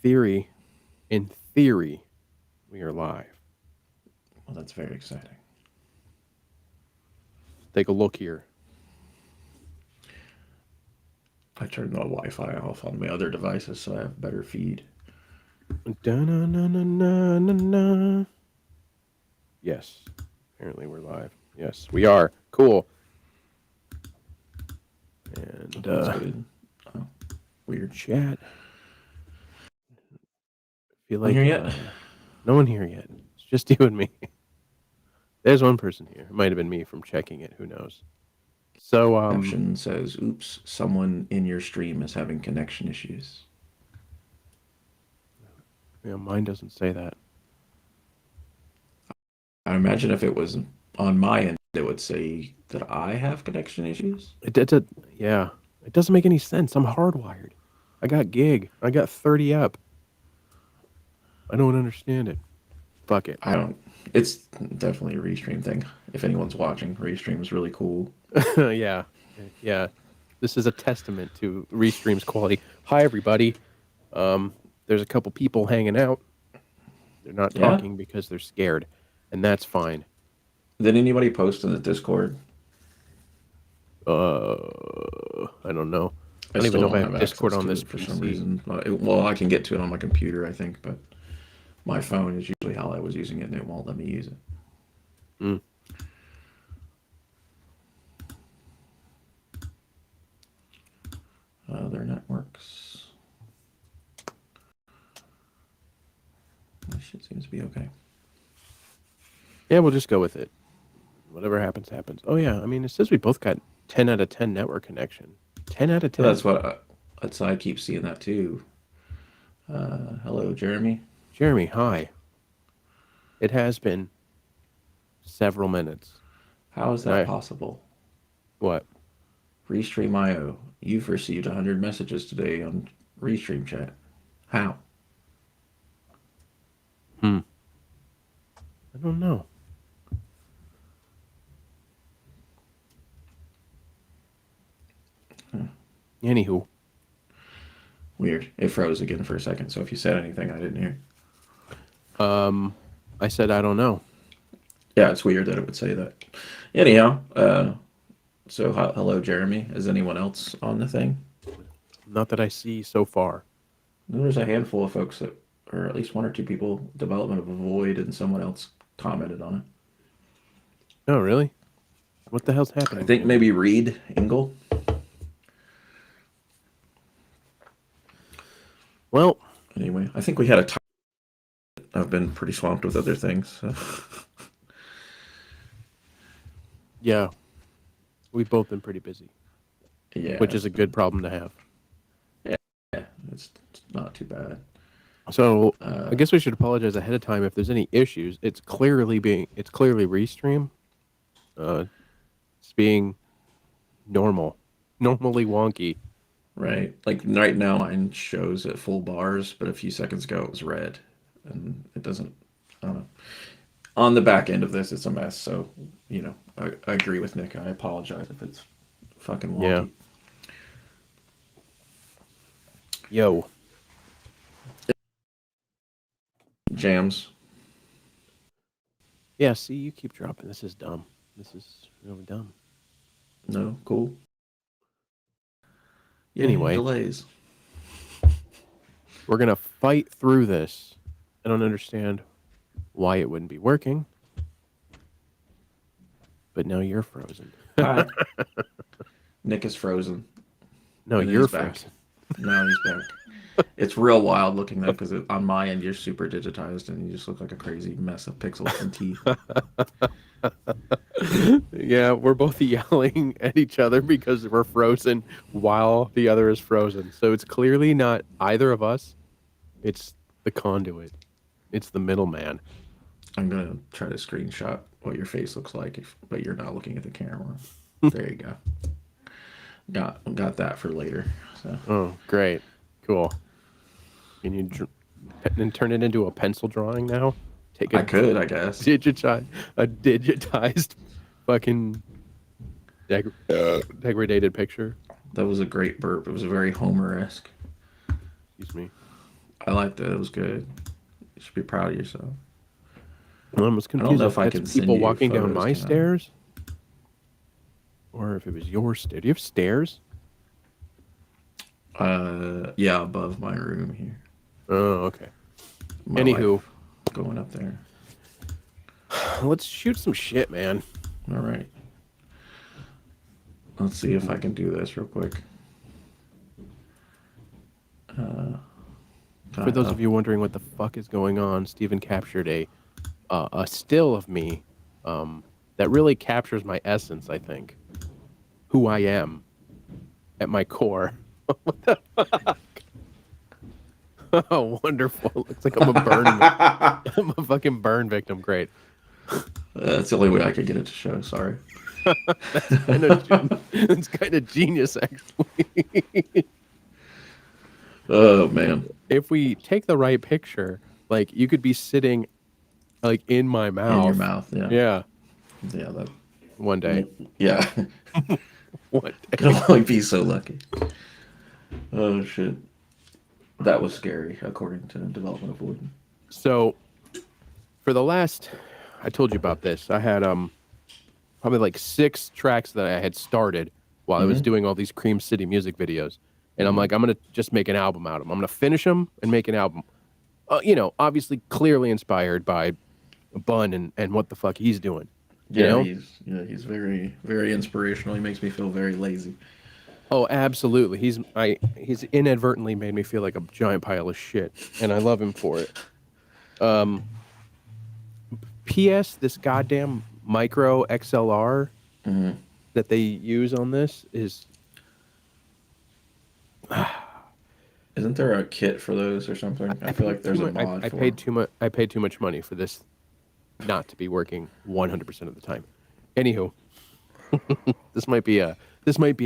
theory, we are live. Well, that's very exciting. Take a look here. I turned the Wi-Fi off on my other devices so I have better feed. Da-na-na-na-na-na-na. Yes. Apparently we're live. Yes, we are. Cool. And That's good. Oh, weird. chat. Feel On here like yet? no one here yet. It's just you and me. There's one person here. It might have been me from checking it. Who knows? So Caption says, "Oops, someone in your stream is having connection issues." mine doesn't say that. I imagine if it was on my end, it would say that I have connection issues. Yeah. It doesn't make any sense. I'm hardwired. I got gig. I got 30 up. I don't understand it. Fuck it. I don't. It's definitely a restream thing. If anyone's watching, restream is really cool. Yeah. Yeah. This is a testament to Restream's quality. Hi, everybody. There's a couple people hanging out. They're not Yeah. talking because they're scared, and that's fine. Did anybody post in the Discord? I don't know. I I don't even still know if don't I have have Discord access on to this it for some PC. reason. Well, I can get to it on my computer, I think, but my phone is usually how I was using it, and it won't let me use it. Mm. Other networks. My shit seems to be okay. Yeah, we'll just go with it. Whatever happens, happens. Oh yeah, I mean, it says we both got 10 out of 10 network connection. 10 out of 10. That's I keep seeing that too. Hello, Jeremy. Jeremy, hi. It has been several minutes. How is And that possible? what? Restream IO. You've received 100 messages today on Restream chat. How? I don't know. Anywho. Weird. It froze again for a second, so if you said anything I didn't hear. I said I don't know. Yeah, it's weird that it would say that. Anyhow, so hello, Jeremy. Is anyone else on the thing? Not that I see so far. There's a handful of folks that, or at least one or two people, development of a void, and someone else commented on it. Oh, really? What the hell's I happening think here? maybe Reed Engel. Well, Anyway, I think we had a time. I've been pretty swamped with other things. So. yeah. We've both been pretty busy. Yeah. Which is a good problem to have. Yeah, it's not too bad. So I guess we should apologize ahead of time if there's any issues. It's clearly Restream. It's being normally wonky. Right. Like right now, mine shows at full bars, but a few seconds ago it was red, and it doesn't. I don't know. On the back end of this, it's a mess. So, I agree with Nick. I apologize if it's fucking wonky. Yeah. Yo. Jams. Yeah, see, you keep dropping. This is dumb. This is really dumb. No, cool. Yeah, Anyway, delays. we're gonna fight through this. I don't understand why it wouldn't be working, but now you're frozen. Hi. Nick is frozen. No, And then you're he's back. frozen. Now he's back. It's real wild looking though, because on my end you're super digitized and you just look like a crazy mess of pixels and teeth. Yeah, we're both yelling at each other because we're frozen while the other is frozen. So it's clearly not either of us. It's the conduit. It's the middleman. I'm gonna try to screenshot what your face looks like, but you're not looking at the camera. There you go. Got that for later. So. Oh, great, cool. Can you turn it into a pencil drawing now? I could, I guess. Digitized fucking degraded picture. That was a great burp. It was very Homer-esque. Excuse me. I liked it. It was good. You should be proud of yourself. I was I don't confused know if if I that's can send people you walking down photos my tonight. stairs or if it was your stairs. Do you have stairs? Yeah, above my room here. Oh, okay. My Anywho, wife going up there. let's shoot some shit, man. All right. Let's see if I can do this real quick. For those of you wondering what the fuck is going on, Steven captured a still of me that really captures my essence, I think. Who I am at my core. What the fuck? Oh, wonderful. Looks like I'm a burn. I'm a fucking burn victim. Great. That's the only way I could get it to show. Sorry. It's kind of genius, actually. Oh man. If we take the right picture, like you could be sitting like in my In your mouth. mouth. Yeah. Yeah. Yeah. That. One day. Yeah. One day. Could only be so lucky. Oh shit. That was scary, according to Development of Wooden. So for the last, I told you about this. I had probably like 6 tracks that I had started while I was doing all these Cream City music videos, and I'm like, I'm gonna just make an album out of them. I'm gonna finish them and make an album. You know, obviously, clearly inspired by Bun and what the fuck he's doing. You know? He's very very inspirational. He makes me feel very lazy. Oh, absolutely. He's inadvertently made me feel like a giant pile of shit, and I love him for it. P.S. This goddamn micro XLR that they use on this is Isn't there a kit for those or something? I feel like there's a mod I for paid them. too much. I paid too much money for this not to be working 100% of the time. Anywho, this might be a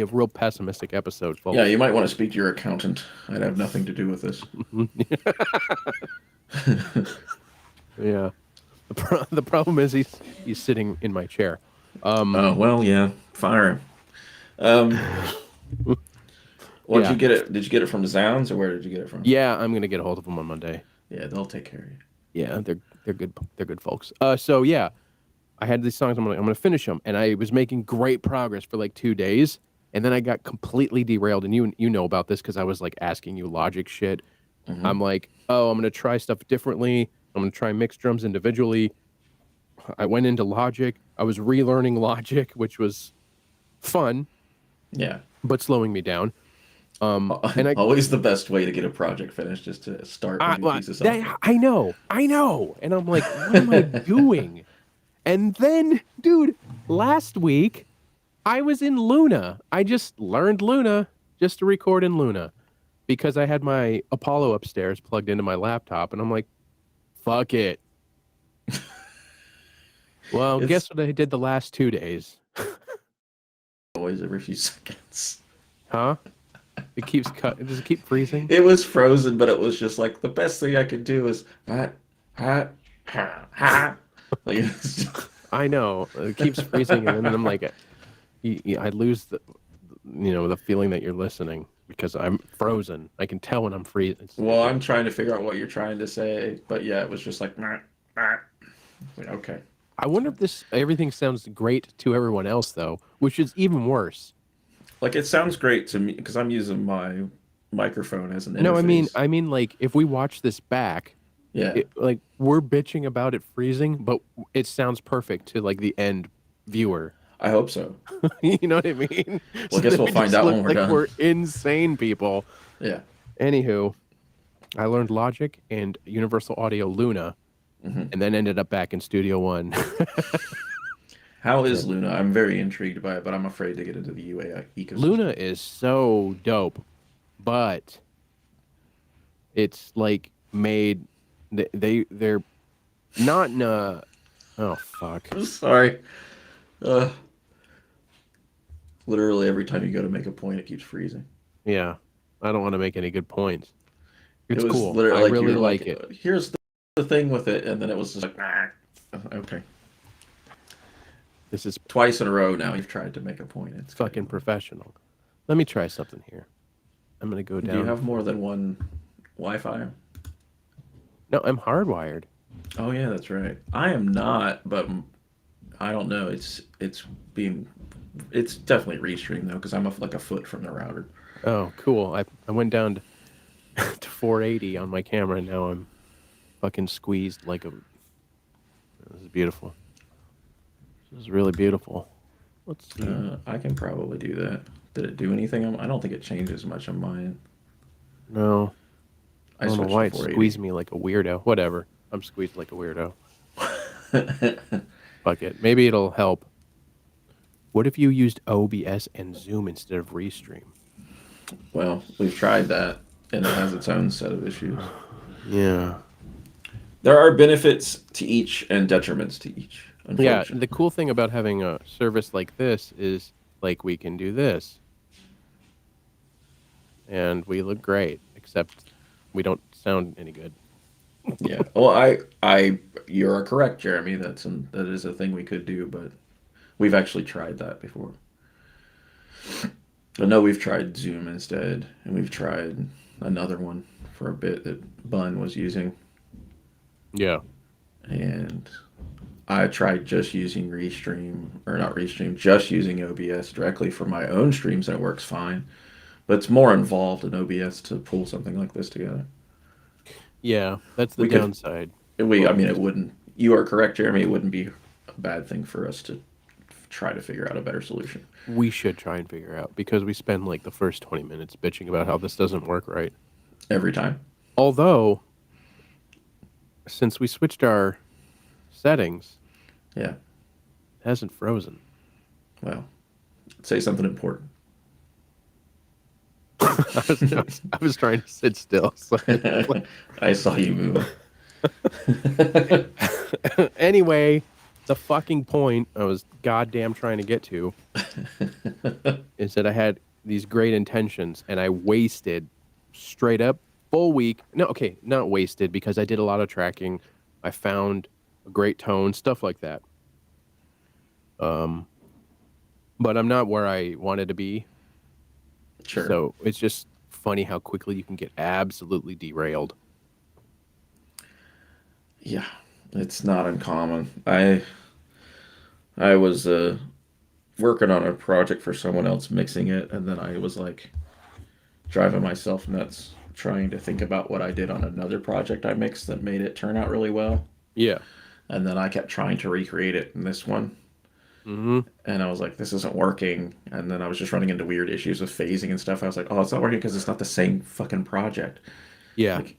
real pessimistic episode, folks. Yeah, you might want to speak to your accountant. I'd have nothing to do with this. Yeah. The problem is he's sitting in my chair. Oh well, yeah, fire him. Where'd Yeah. you get it? Did you get it from Zounds or where did you get it from? Yeah, I'm gonna get a hold of him on Monday. Yeah, they'll take care of you. Yeah, they're good. They're good folks. So yeah, I had these songs. I'm gonna finish them, and I was making great progress for like 2 days, and then I got completely derailed. And you know about this because I was like asking you Logic shit. I'm like, oh, I'm gonna try stuff differently. I'm gonna try mixed drums individually. I went into Logic. I was relearning Logic, which was fun, Yeah. but slowing me down. And Always the best way to get a project finished is to start a new piece of software. I know, and I'm like, what am I doing? And then, dude, last week I was in Luna. I just learned Luna just to record in Luna because I had my Apollo upstairs plugged into my laptop, and I'm like, fuck it. Well, It's guess what I did the last 2 days? always every few seconds. Huh? It keeps Does it keep freezing? It was frozen, but it was just like the best thing I could do is ha ha ha. Like, I know it keeps freezing, and then I'm like, I lose the feeling that you're listening because I'm frozen. I can tell when I'm freezing. well, I'm trying to figure out what you're trying to say, but yeah, it was just like, okay. I wonder if everything sounds great to everyone else though, which is even worse. Like it sounds great to me because I'm using my microphone as an interface. No, I mean, like if we watch this back, Yeah. like we're bitching about it freezing, but it sounds perfect to like the end viewer. I hope so. You know what I mean? Well, I guess then we'll we find just out look when we're like done. We're insane people. Yeah. Anywho, I learned Logic and Universal Audio Luna, and then ended up back in Studio One. How is Luna? I'm very intrigued by it, but I'm afraid to get into the UA ecosystem. Luna is so dope, but it's like made they're not in a oh fuck. I'm sorry. Literally every time you go to make a point, it keeps freezing. Yeah, I don't want to make any good points. It's It was cool. literally I like really you're like it. Here's the thing with it, and then it was just like, okay. This is Twice in a row now you've tried to make a point. It's fucking professional. Let me try something here. I'm gonna go Do down. you have more than one Wi-Fi? No, I'm hardwired. Oh yeah, that's right. I am not, but I don't know. Being it's definitely restream though because I'm like a foot from the router. Oh, cool. I went down to 480 on my camera, and now I'm fucking squeezed like a. This is beautiful. This is really beautiful. Let's see. I can probably do that. Did it do anything? I don't think it changes much on mine. No, I I don't know switched to why it 480. squeezed me like a weirdo. Whatever. I'm squeezed like a weirdo. Fuck it. Maybe it'll help. What if you used OBS and Zoom instead of Restream? Well, we've tried that, and it has its own set of issues. Yeah. There are benefits to each and detriments to each, Yeah, the unfortunately. cool thing about having a service like this is like we can do this and we look great, except we don't sound any good. Yeah. Well, you are correct, Jeremy. That is a thing we could do, but we've actually tried that before. I know we've tried Zoom instead, and we've tried another one for a bit that Bun was using, Yeah. and I tried just using Restream, or not Restream, just using OBS directly for my own streams, and it works fine. But it's more involved in OBS to pull something like this together. Yeah, that's the We could, downside. I Well, mean, it wouldn't, you are correct, Jeremy, it wouldn't be a bad thing for us to try to figure out a better solution we should try and figure out because we spend like the first 20 minutes bitching about how this doesn't work right. every time. Although, since we switched our settings, Yeah. it hasn't frozen. Well, say something important. I was trying to sit still. So I saw you moving. anyway, the fucking point I was goddamn trying to get to is that I had these great intentions and I wasted straight up full week. No, okay, not wasted because I did a lot of tracking. I found a great tone, stuff like that. Um, but I'm not where I wanted to be. Sure. So it's just funny how quickly you can get absolutely derailed. Yeah, it's not uncommon. I was working on a project for someone else, mixing it, and then I was like driving myself nuts trying to think about what I did on another project I mixed that made it turn out really well. Yeah. And then I kept trying to recreate it in this one, Hmm. and I was like, this isn't working. And then I was just running into weird issues with phasing and stuff. I was like, oh, it's not working because it's not the same fucking project. Yeah. Like,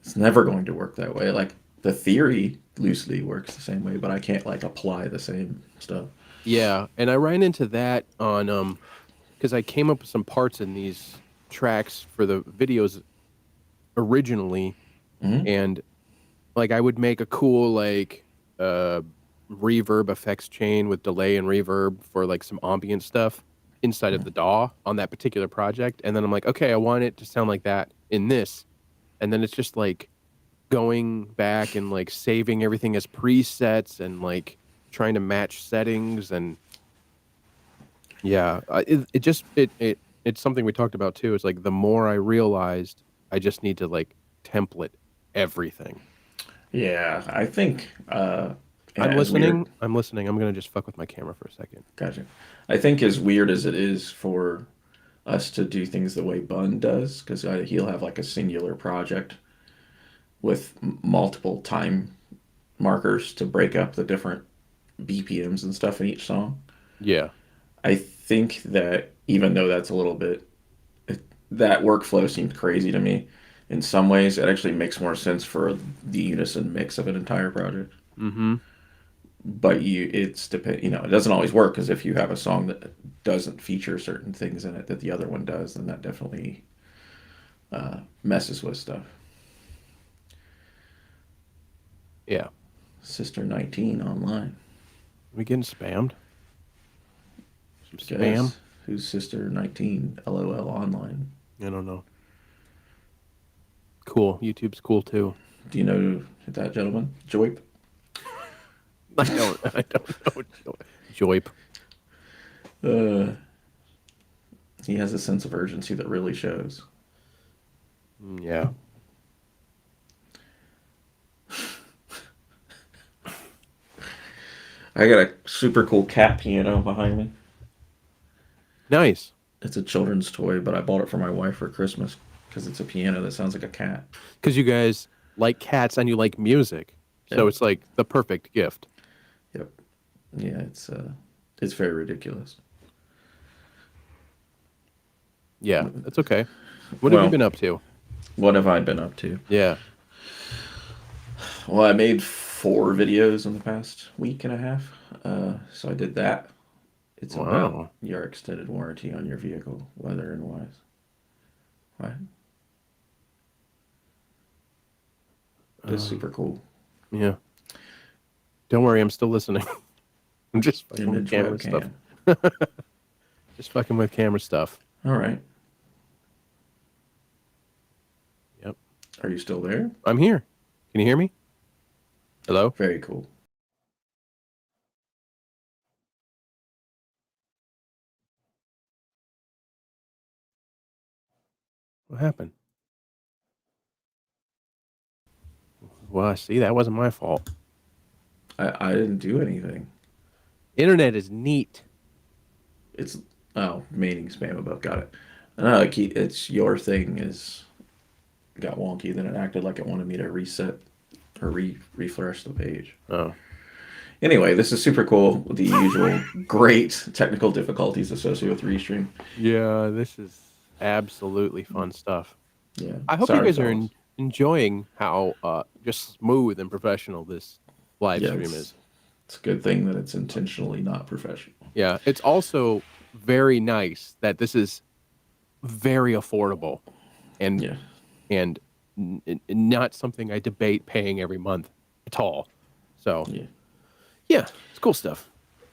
it's never going to work that way. Like, the theory loosely works the same way, but I can't like apply the same stuff. Yeah. And I ran into that on because I came up with some parts in these tracks for the videos originally, Hmm. and like I would make a cool like uh reverb effects chain with delay and reverb for like some ambient stuff inside of the DAW on that particular project, and then I'm like, okay, I want it to sound like that in this, and then it's just like going back and like saving everything as presets and like trying to match settings and yeah, it just it's something we talked about too. It's like the more I realized I just need to like template everything. Yeah, I think I'm as weird. listening. I'm listening. I'm gonna just fuck with my camera for a second. Gotcha. I think as weird as it is for us to do things the way Bun does, because he'll have like a singular project with multiple time markers to break up the different BPMs and stuff in each song. Yeah. I think that even though that's a little bit, that workflow seems crazy to me. In some ways, it actually makes more sense for the unison mix of an entire project. Mm-hmm. But it doesn't always work because if you have a song that doesn't feature certain things in it that the other one does, then that definitely messes with stuff. Yeah. Sister 19 online. We getting spammed? Some spam? Guess who's Sister 19? LOL online. I don't know. Cool. YouTube's cool too. Do you know that gentleman? Joip? I don't. I don't know. Joyp. Uh, he has a sense of urgency that really shows. Yeah. I got a super cool cat piano behind me. Nice. It's a children's toy, but I bought it for my wife for Christmas because it's a piano that sounds like a cat. Because you guys like cats and you like music. So Yep. it's like the perfect gift. Yep. Yeah, it's very ridiculous. Yeah, that's okay. What have you Well, been up to? what have I been up to? Yeah. Well, I made 4 videos in the past week and a half. So I did that. It's about Wow. your extended warranty on your vehicle, weather and wise. Right? It's Um, super cool. yeah. Don't worry, I'm still listening. I'm just fucking with Image camera stuff. webcam. Just fucking with camera stuff. All right. Yep. Are you still there? I'm here. Can you hear me? Hello? Very cool. What happened? Well, I see. That wasn't my fault. I didn't do anything. Internet is neat. It's meaning spam above. Got it. No, like it's your thing is got wonky. Then it acted like it wanted me to reset or refresh the page. Oh. Anyway, this is super cool. The usual great technical difficulties associated with Restream. Yeah, this is absolutely fun stuff. Yeah. I hope you Sorry, guys are fellas. enjoying how just smooth and professional this live Yeah, stream is. it's a good thing that it's intentionally not professional. Yeah, it's also very nice that this is very affordable and Yeah. and not something I debate paying every month at all. So Yeah. yeah, it's cool stuff.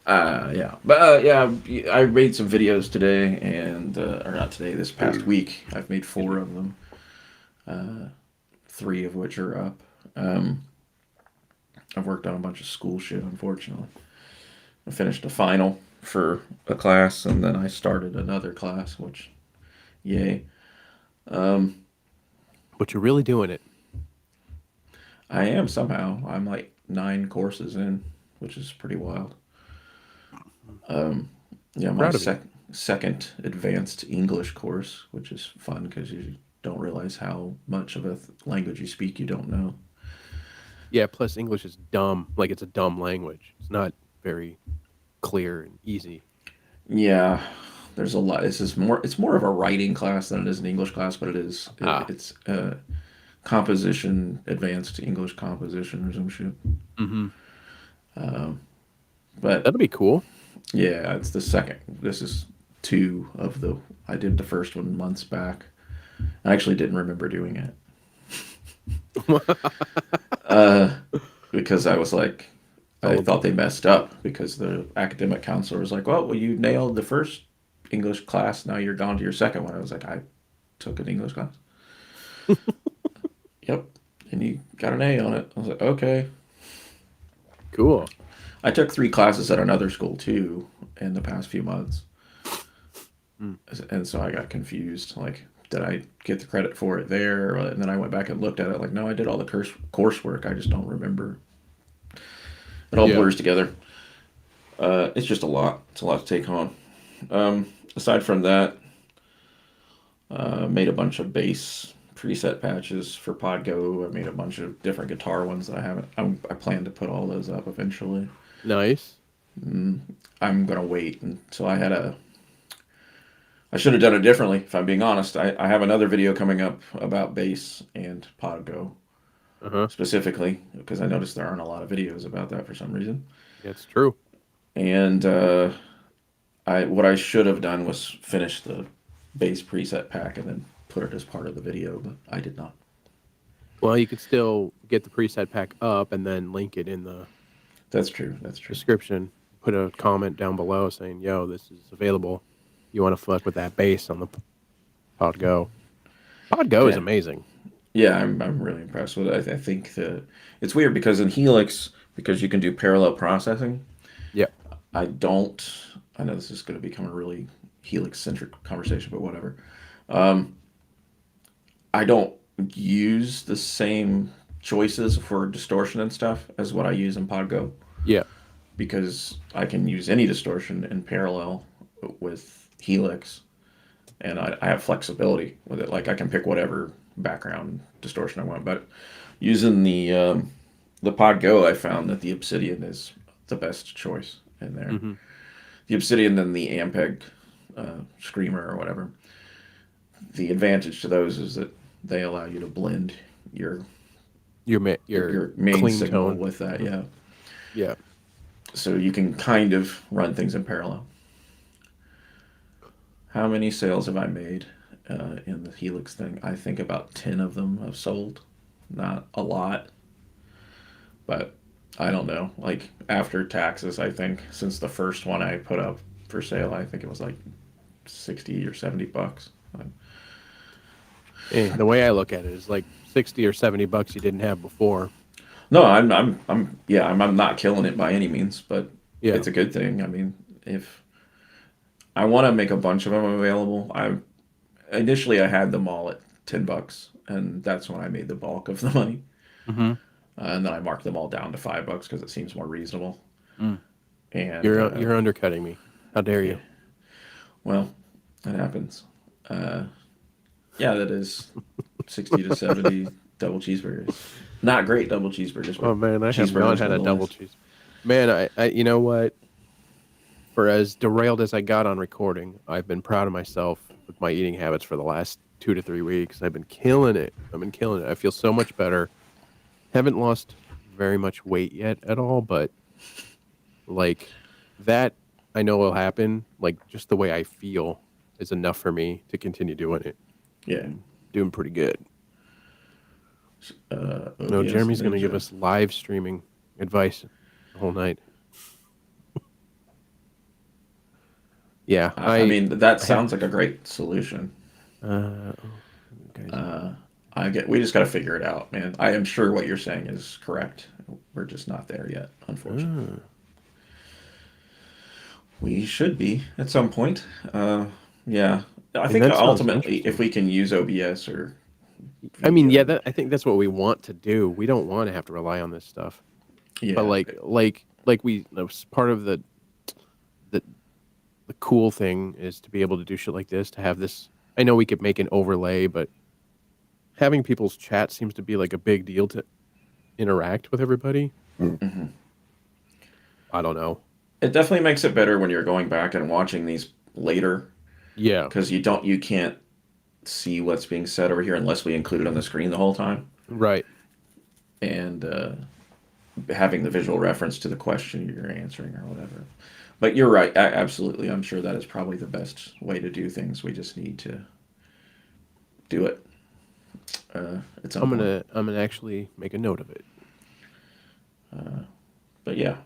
Yeah. But yeah, I made some videos today, and or not today. This past week, I've made Excuse 4 me. of them. 3 of which are up. Um, I've worked on a bunch of school shit, unfortunately. I finished a final for a class, and then I started another class, which, yay. Um, But you're really doing it. I am somehow. I'm like 9 courses in, which is pretty wild. Yeah, my Proud of you. second advanced English course, which is fun because you don't realize how much of a language you speak you don't know. Yeah, plus English is dumb. Like it's a dumb language. It's not very clear and easy. Yeah, there's a lot. This is more. It's more of a writing class than it is an English class, but Ah. it's composition, advanced English composition or some shit. Mm-hmm. But That'll be cool. yeah, it's the second. This is 2 of the. I did the first one months back. I actually didn't remember doing it because I was like, I thought Gullible. they messed up because the academic counselor was like, well, you nailed the first English class. Now you're gone to your second one. I was like, I took an English class. Yep. And you got an A on it. I was like, okay. Cool. I took 3 classes at another school too in the past few months. Mm. And so I got confused. Like, did I get the credit for it there? And then I went back and looked at it. Like, no, I did all the coursework. I just don't remember. It all Yeah. blurs together. It's just a lot. It's a lot to take on. Aside from that, made a bunch of bass preset patches for Podgo. I made a bunch of different guitar ones that I haven't. I plan to put all those up eventually. Nice. I'm gonna wait until I had a. I should have done it differently, if I'm being honest. I have another video coming up about bass and Podgo Uh-huh. specifically because I noticed there aren't a lot of videos about that for some reason. Yeah, it's true. And I what I should have done was finish the bass preset pack and then put it as part of the video, but I did not. Well, you could still get the preset pack up and then link it in the That's true. That's true. description. Put a comment down below saying, "Yo, this is available. You want to fuck with that bass on the Pod Go?" Pod Go is Yeah, amazing. yeah. I'm really impressed with it. I think it's weird because in Helix, because you can do parallel processing. Yeah. I don't. I know this is going to become a really Helix centric conversation, but whatever. I don't use the same choices for distortion and stuff as what I use in Podgo. Yeah. because I can use any distortion in parallel with Helix, and I have flexibility with it. Like I can pick whatever background distortion I want. But using the Pod Go, I found that the Obsidian is the best choice in there. Mm-hmm. The Obsidian and the Ampeg Screamer or whatever. The advantage to those is that they allow you to blend your Your main clean signal tone. with that. Yeah, Yeah. so you can kind of run things in parallel. How many sales have I made in the Helix thing? I think about 10 of them have sold. Not a lot, but I don't know. Like after taxes, I think since the first one I put up for sale, I think it was like 60 or $70. The way I look at it is like 60 or 70 bucks you didn't have before. No, yeah, I'm not killing it by any means, but Yeah. it's a good thing. I mean, if I want to make a bunch of them available, I had them all at $10, and that's when I made the bulk of the money. Mm-hmm. And then I marked them all down to $5 because it seems more reasonable. Mm. And You're undercutting me. How dare yeah, you? well, that happens. Uh, yeah, that is 60 to 70 double cheeseburgers. Not great double cheeseburgers, Oh but man, I have not cheeseburgers had a double nonetheless. cheese. Man, you know what? For as derailed as I got on recording, I've been proud of myself with my eating habits for the last 2 to 3 weeks. I've been killing it. I've been killing it. I feel so much better. Haven't lost very much weight yet at all, but like that I know will happen. Like just the way I feel is enough for me to continue doing it. Yeah. I'm doing pretty good. No, ODS Jeremy's going to give Ninja. us live streaming advice the whole night. Yeah, I mean, that I have. sounds like a great solution. Oh, guys. We just got to figure it out, man. I am sure what you're saying is correct. We're just not there yet, unfortunately. Ah. We should be at some point. Yeah. I And think that sounds ultimately, if interesting. we can use OBS or I mean, yeah, video, I think that's what we want to do. We don't want to have to rely on this stuff. But yeah, part of the the cool thing is to be able to do shit like this, to have this. I know we could make an overlay, but having people's chat seems to be like a big deal to interact with everybody. hmm I don't know. it definitely makes it better when you're going back and watching these later Yeah, because you can't see what's being said over here unless we include it on the screen the whole time. right. And having the visual reference to the question you're answering or whatever. But you're right, absolutely. I'm sure that is probably the best way to do things. We just need to do it at some point. I'm gonna actually make a note of it. But yeah,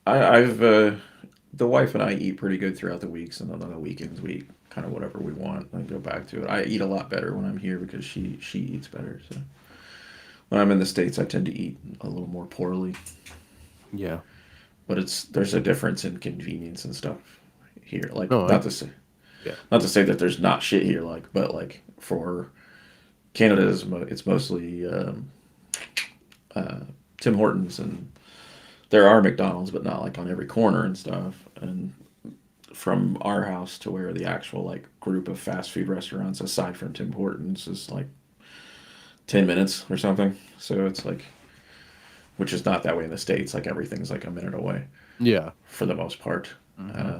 I've the wife and I eat pretty good throughout the weeks, and then on the weekends we eat kind of whatever we want and go back to it. I eat a lot better when I'm here because she eats better. So when I'm in the States, I tend to eat a little more poorly. Yeah. But there's a difference in convenience and stuff here. Like No, yeah. not to say that there's not shit here, but like for Canada, it's mostly uh, Tim Hortons, and there are McDonald's, but not like on every corner and stuff. And from our house to where the actual like group of fast food restaurants aside from Tim Hortons is like 10 minutes or something. So it's like, which is not that way in the States. Like everything's like a minute away Yeah. for the most part. Hmm. Uh,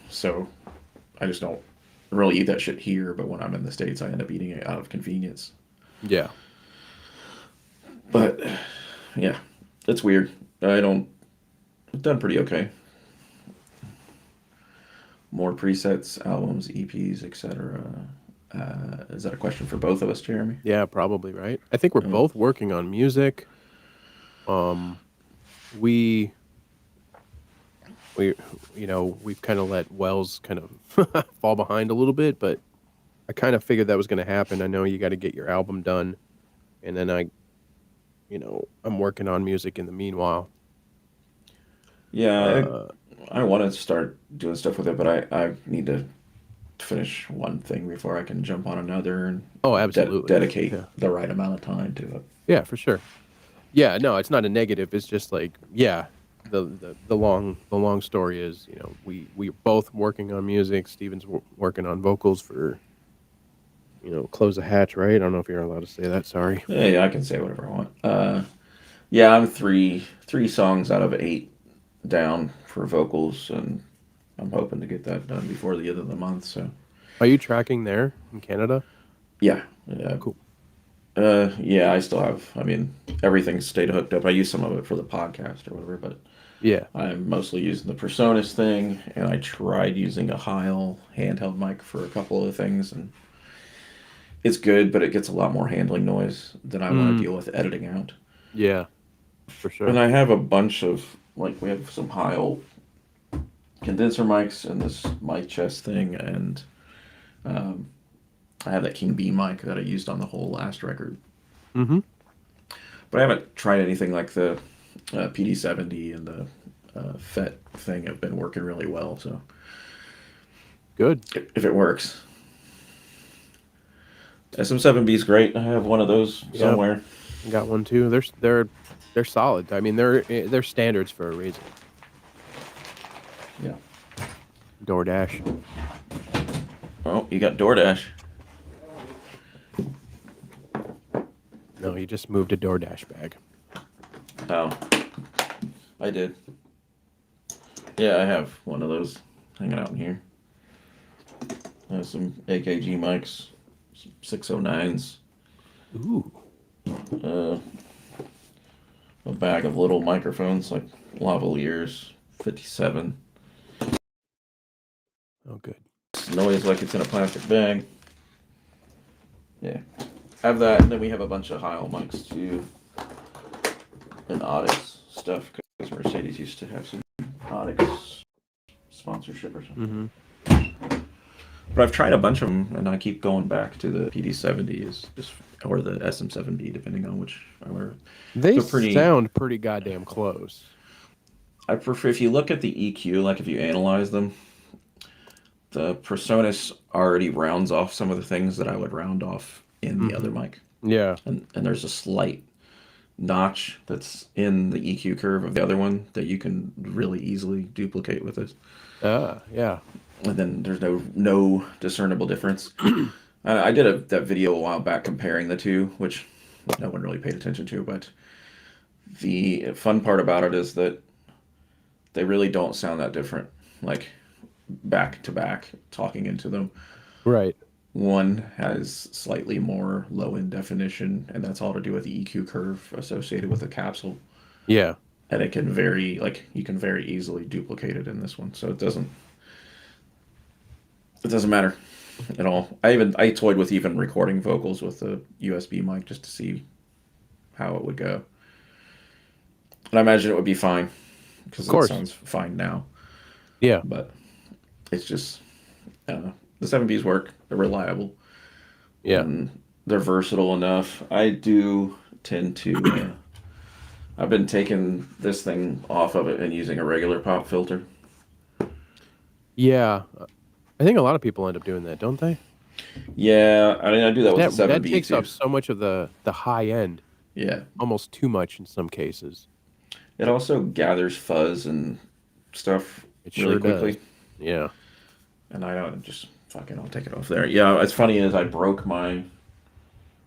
so I just don't really eat that shit here. But when I'm in the States, I end up eating it out of convenience. Yeah. But yeah, it's weird. I don't. I've done pretty okay. More presets, albums, EPs, etc. Is that a question for both of us, Jeremy? Yeah, probably, right? I think we're Uh, both working on music. Um, we we we've kind of let Wells kind of fall behind a little bit, but I kind of figured that was going to happen. I know you got to get your album done, and then I'm working on music in the meanwhile. yeah, Uh, I want to start doing stuff with it, but I need to finish one thing before I can jump on another and oh, absolutely. dedicate Yeah. the right amount of time to it. Yeah, for sure. Yeah, no, it's not a negative. It's just like, yeah. the long story is, we're both working on music. Steven's working on vocals for, Close the Hatch, right? I don't know if you're allowed to say that. Sorry. Hey, I can say whatever I want. Yeah, I'm three songs out of 8 down for vocals, and I'm hoping to get that done before the end of the month. So Are you tracking there in Canada? yeah, yeah, Cool. yeah. I still have. I mean, everything's stayed hooked up. I use some of it for the podcast or whatever, but Yeah. I'm mostly using the Personas thing, and I tried using a Heil handheld mic for a couple of things, and it's good, but it gets a lot more handling noise than I want to Mm, deal with editing out. yeah, for And sure. I have a bunch of we have some Heil condenser mics and this mic chest thing, and um, I have that King B mic that I used on the whole last record. Mm-hmm. But I haven't tried anything like the PD70 and the FET thing have been working really well. So Good. if it works, SM7B is great. I have one of those Yeah, somewhere. got one too. They're solid. I mean, they're standards for a reason. Yeah. DoorDash. Oh, you got DoorDash. No, he just moved a DoorDash bag. Oh, I did. Yeah, I have one of those hanging out in here. I have some AKG mics, some 609s, Ooh. uh, a bag of little microphones like lavaliers 57. Oh, good. Noise like it's in a plastic bag. Yeah. Have that, and then we have a bunch of Heil mics too. And Audix stuff, because Mercedes used to have some Audix sponsorship or something. Mm-hmm. But I've tried a bunch of them, and I keep going back to the PD70 is just, or the SM7B, depending on which I wear. They They're pretty. sound pretty goddamn close. I prefer if you look at the EQ, like if you analyze them, the Presonus already rounds off some of the things that I would round off in the Mm-hmm. other mic, Yeah. and there's a slight notch that's in the EQ curve of the other one that you can really easily duplicate with this. Yeah. And then there's no discernible difference. I did that video a while back comparing the two, which no one really paid attention to, but the fun part about it is that they really don't sound that different, like back to back, talking into them. Right. One has slightly more low end definition, and that's all to do with the EQ curve associated with the capsule. Yeah. And it can vary, like you can very easily duplicate it in this one, so it doesn't matter at all. I toyed with even recording vocals with a USB mic just to see how it would go. And I imagine it would be fine Of because it course. sounds fine now. Yeah. But it's just, I don't know. The 7Bs work. They're reliable Yeah. and they're versatile enough. I do tend to. I've been taking this thing off of it and using a regular pop filter. Yeah. I think a lot of people end up doing that, don't they? Yeah, I mean I do that with the That 7B takes too. up so much of the high end, Yeah, almost too much in some cases. it also gathers fuzz and stuff It really sure does. quickly. Yeah. And I don't just fucking I'll take it off there. Yeah, it's funny is I broke my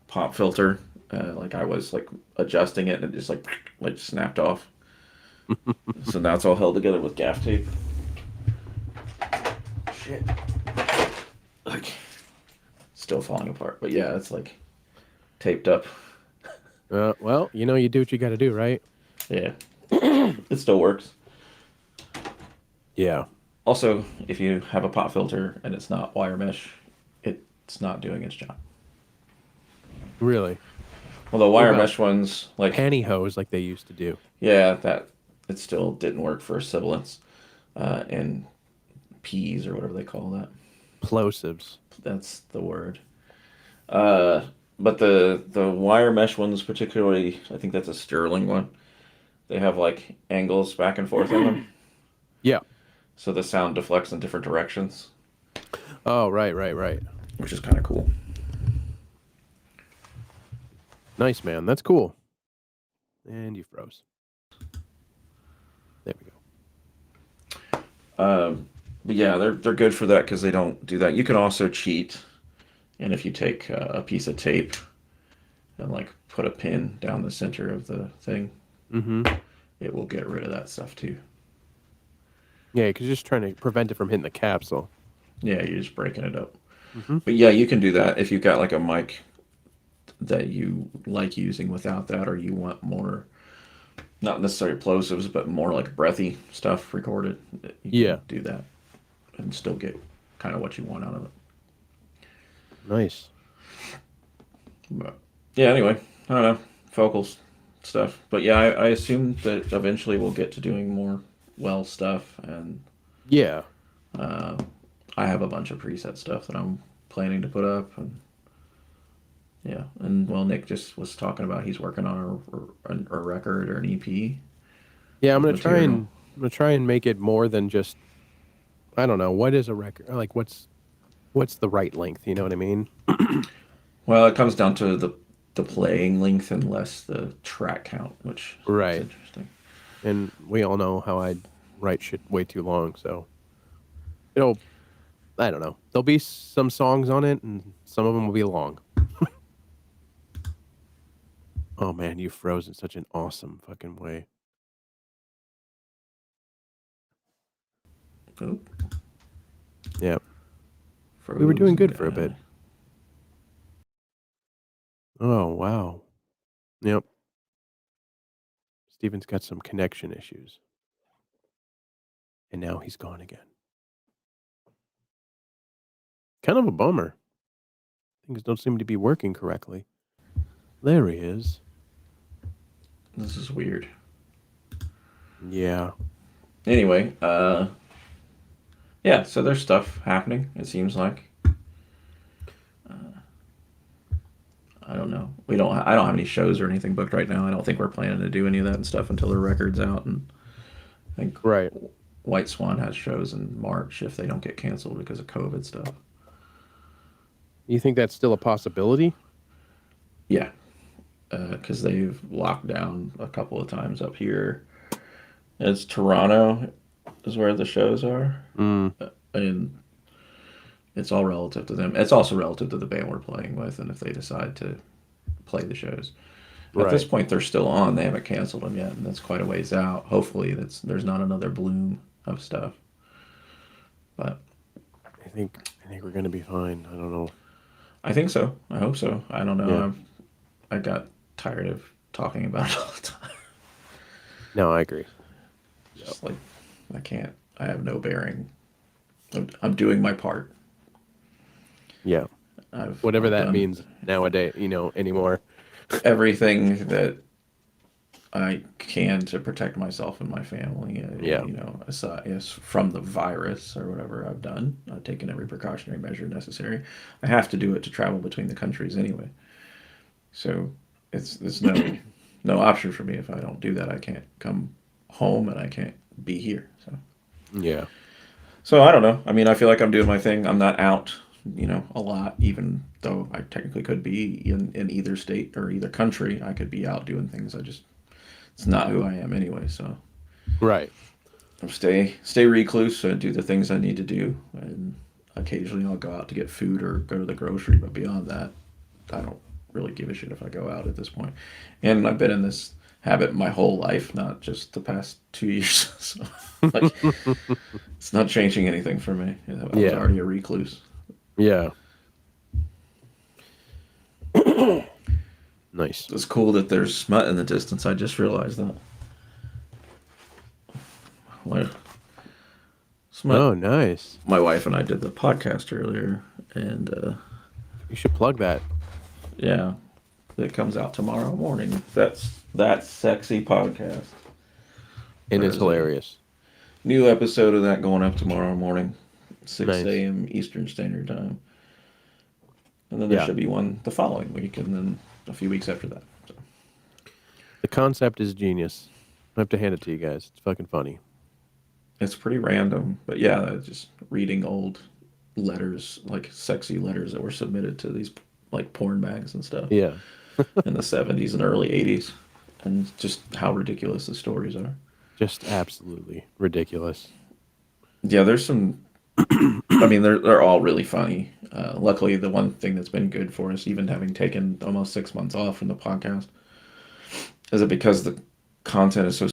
pop filter. Like I was like adjusting it and it just like snapped off. So now it's all held together with gaff tape. Shit. Like still falling apart. But yeah, it's like taped up. Well, you do what you got to do, right? Yeah. It still works. Yeah. Also, if you have a pop filter and it's not wire mesh, it's not doing its job. Really. Well, the What wire about mesh ones, like pantyhose like they used to do? yeah, that it still didn't work for sibilants and P's or whatever they call that. Plosives. That's the word. Uh, but the wire mesh ones, particularly, I think that's a Sterling one. They have like angles back and forth in them, Yeah. so the sound deflects in different directions, Oh, right. which is kind of cool. Nice, man. That's cool. And you froze. There we go. But yeah, they're good for that because they don't do that. You can also cheat, and if you take a piece of tape and like put a pin down the center of the thing, Mm-hmm. it will get rid of that stuff too. Yeah, because you're just trying to prevent it from hitting the capsule. Yeah, you're just breaking it up. Mm-hmm. But yeah, you can do that if you've got like a mic that you like using without that, or you want more, not necessarily plosives, but more like breathy stuff recorded. You Yeah. can do that and still get kind of what you want out of it. Nice. But yeah, anyway, I don't know, vocals stuff. But yeah, I assume that eventually we'll get to doing more well stuff, and Yeah. uh, I have a bunch of preset stuff that I'm planning to put up, and yeah, and well, Nick just was talking about he's working on a record or an EP Yeah, with material. I'm gonna try and make it more than just, I don't know, what is a record? Like what's the right length, you know what I mean? Well, it comes down to the playing length and less the track count, which is Right. interesting. And we all know how I write shit way too long, so it'll, I don't know. There'll be some songs on it and some of them will be long. Oh man, you froze in such an awesome fucking way. Oh, Yeah. We were doing frozen good for a bit. guy. Oh, wow. Yep. Steven's got some connection issues. And now he's gone again. Kind of a bummer. Things don't seem to be working correctly. There he is. This is weird. Yeah. Anyway, yeah, so there's stuff happening, it seems like. I don't know. I don't have any shows or anything booked right now. I don't think we're planning to do any of that and stuff until the record's out. And I think Right. White Swan has shows in March if they don't get canceled because of COVID stuff. You think that's still a possibility? Yeah, because they've locked down a couple of times up here. It's Toronto is where the shows are, Mm, and it's all relative to them. It's also relative to the band we're playing with, and if they decide to play the shows. At this right. point, they're still on. They haven't canceled them yet, and that's quite a ways out. Hopefully, there's not another bloom of stuff. But I think we're gonna be fine. I don't know. I think so. I hope so. I don't Yeah. know. I got tired of talking about it all the time. No, I agree. Yep. Just like I can't. I have no bearing. I'm doing my part. Yeah. I've Whatever I've that done means nowadays, anymore. everything that I can to protect myself and my family. Yeah. Aside yes, from the virus or whatever I've done, I've taken every precautionary measure necessary. I have to do it to travel between the countries anyway. So it's no option for me if I don't do that. I can't come home and I can't be here. Yeah. So I don't know. I mean, I feel like I'm doing my thing. I'm not out, a lot, even though I technically could be in either state or either country. I could be out doing things. It's not who I am anyway. So Right. I stay recluse and do the things I need to do. And occasionally I'll go out to get food or go to the grocery. But beyond that, I don't really give a shit if I go out at this point. And I've been in this habit my whole life, not just the past 2 years. So like, it's not changing anything for me. I was Yeah. already a recluse. Yeah. Nice. It's cool that there's smut in the distance. I just realized that. What? Smut. Oh, nice. My wife and I did the podcast earlier, and You should plug that. yeah, it comes out tomorrow morning. That's that sexy podcast. And Where it's is it? hilarious. New episode of that going up tomorrow morning, 6 Nice. a.m. Eastern Standard Time. And then there Yeah. should be one the following week, and then a few weeks after that. So The concept is genius. I have to hand it to you guys. It's fucking funny. it's pretty random, but yeah, just reading old letters, like sexy letters that were submitted to these like porn mags and stuff Yeah. in the 70s and early 80s, and just how ridiculous the stories are. Just absolutely ridiculous. Yeah, there's some. I mean, they're all really funny. Luckily, the one thing that's been good for us, even having taken almost 6 months off from the podcast, is it because the content is so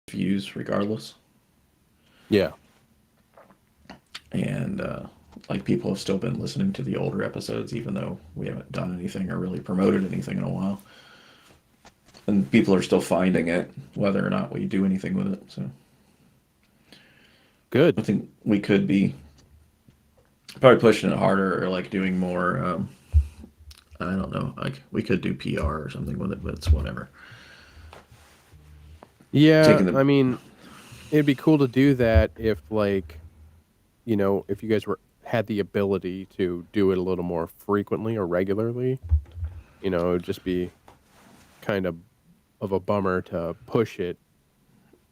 views regardless, Yeah. and like people have still been listening to the older episodes, even though we haven't done anything or really promoted anything in a while, and people are still finding it, whether or not we do anything with it. So Good. I think we could be probably pushing it harder or like doing more. I don't know, like we could do PR or something with it, but it's whatever. Yeah, Taking the I mean, it'd be cool to do that if like, if you guys were had the ability to do it a little more frequently or regularly, it would just be kind of a bummer to push it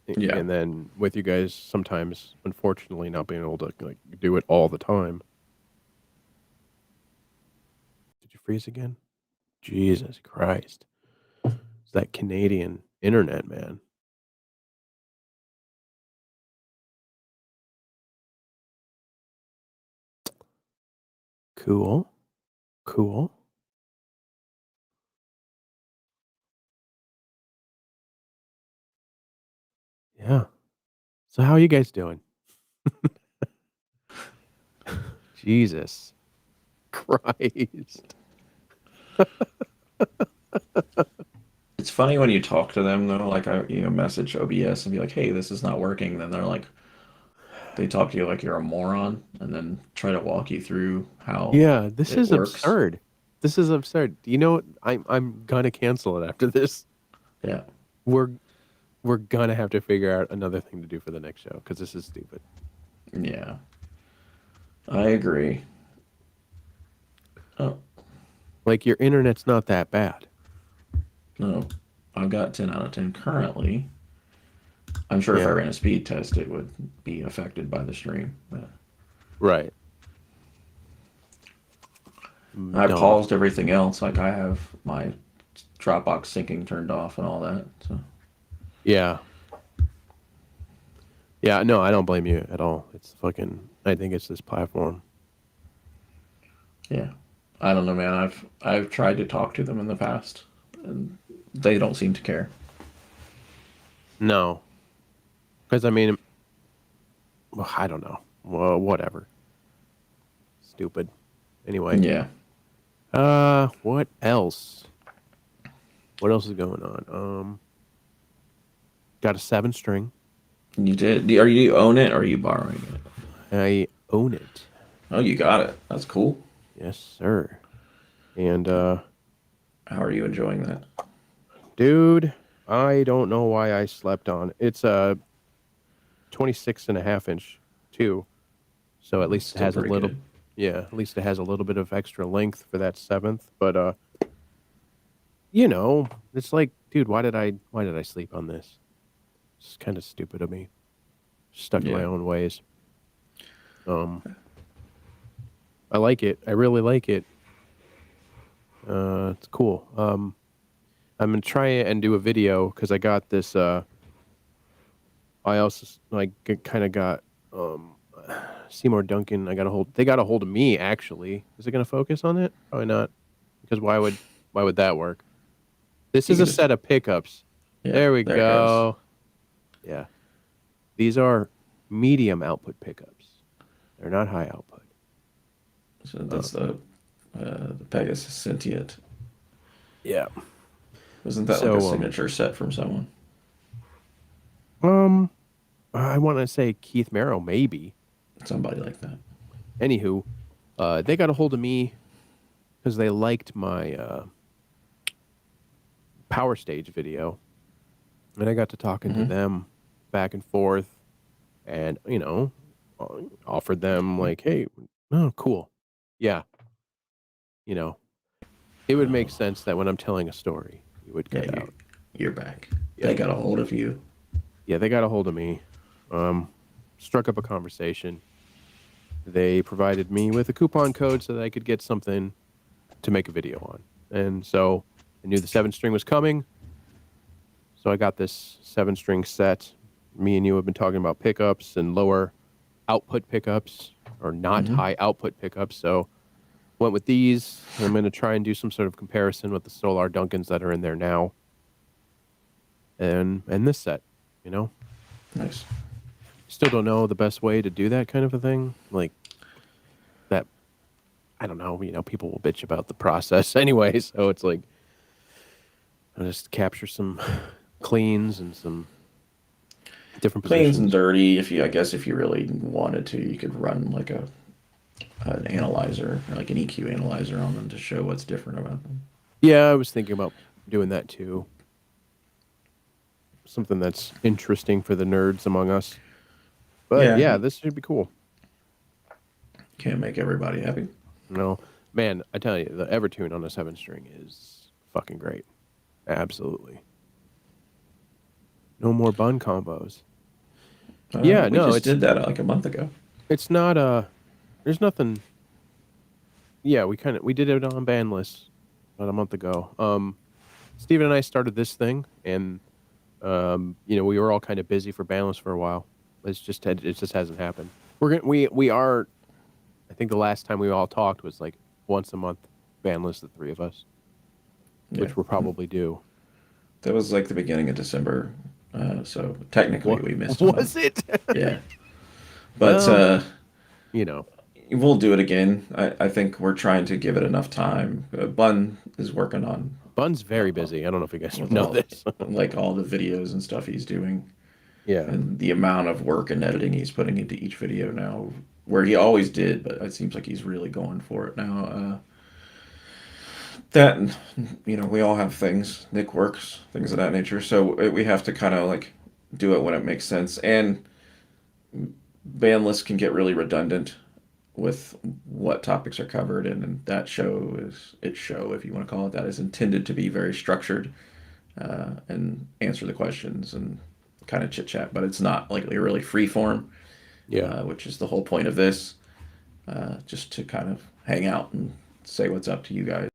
Yeah. and then with you guys sometimes unfortunately not being able to like do it all the time. Did you freeze again? Jesus Christ. It's that Canadian internet, man. Cool. Cool. Yeah. So how are you guys doing? Jesus Christ. It's funny when you talk to them though, like I message OBS and be like, "Hey, this is not working." Then they're like, they talk to you like you're a moron, and then try to walk you through how Yeah, this it is works. absurd. This is absurd. You know what? I'm gonna cancel it after this. Yeah, We're we're gonna have to figure out another thing to do for the next show because this is stupid. yeah, I agree. Oh Like your internet's not that bad. no, I've got 10 out of 10 currently. I'm sure if I Yeah. ran a speed test, it would be affected by the stream. But Right. I Dumb. paused everything else, like I have my Dropbox syncing turned off and all that. So Yeah. Yeah. No, I don't blame you at all. It's fucking. I think it's this platform. yeah, I don't know, man. I've tried to talk to them in the past, and they don't seem to care. No, because I mean, well, I don't know. Well, whatever. Stupid. Anyway. Yeah, What else? What else is going on? Got a 7 string. you did. Are you own it or are you borrowing it? I own it. Oh, you got it. That's cool. Yes, sir. And How are you enjoying that? dude, I don't know why I slept on. It's a 26.5 inch too. So at least it Still has a pretty little good. yeah, at least it has a little bit of extra length for that seventh. But it's like, dude, why did I sleep on this? It's kind of stupid of me. Stuck in my Yeah, own ways. Um I like it. I really like it. It's cool. I'm gonna try and do a video because I got this. I also like kind of got um, Seymour Duncan. I got a hold. They got a hold of me actually. Is it gonna focus on it? Probably not. Because why would that work? This you is can a just set of pickups. yeah. There we There it goes. go. Yeah, these are medium output pickups. They're not high output. So Uh, that's the Pegasus Sentient. yeah. Isn't that like a So signature set from someone? um I want to say Keith Merrow maybe. Somebody like that. Anywho, they got a hold of me because they liked my Power Stage video, and I got to talking to Mm-hmm. them back and forth, and offered them like, hey, oh, cool, yeah, you know, it would make Oh, sense that when I'm telling a story, you would yeah, cut out. you're back. They Yep, got a hold of you. yeah, they got a hold of me, um, struck up a conversation. They provided me with a coupon code so that I could get something to make a video on, and so I knew the 7 string was coming. So I got this 7-string set. Me and you have been talking about pickups and lower output pickups or not Mm-hmm. high output pickups. So went with these. I'm going to try and do some sort of comparison with the Solar Duncans that are in there now, and this set. You know, Nice. still don't know the best way to do that kind of a thing. Like that, I don't know. You know, people will bitch about the process anyway. So it's like I'll just capture some cleans and some different Cleans and positions. dirty. I guess if you really wanted to, you could run like an analyzer, like an EQ analyzer on them to show what's different about them. Yeah, I was thinking about doing that too. Something that's interesting for the nerds among us. But Yeah, yeah, you this should be cool. can't make everybody happy. No, man, I tell you, the Evertune on a 7-string is fucking great. Absolutely. No more bun combos. Yeah, We no, just did that like a month ago. it's not there's nothing. Yeah, we did it on Bandless about a month ago. Steven and I started this thing, and you know, we were all kind of busy for Bandless for a while. It just hasn't happened. We are. I think the last time we all talked was like once a month, Bandless, the three of us, Yeah, which we'll probably do. that was like the beginning of December. So technically, What we missed a month. was it? Yeah, but Well, you know, we'll do it again. I think we're trying to give it enough time. Bun is working on Bun's very uh, busy. I don't know if you guys with know all this. like all the videos and stuff he's doing, Yeah, and the amount of work and editing he's putting into each video now, where he always did, but it seems like he's really going for it now. That and we all have things. Nick works, things of that nature. So we have to kind of like do it when it makes sense. And ban lists can get really redundant with what topics are covered, and that show is its show, if you want to call it that, is intended to be very structured and answer the questions and kind of chit chat, but it's not like really free form, yeah. which is the whole point of this, just to kind of hang out and say what's up to you guys.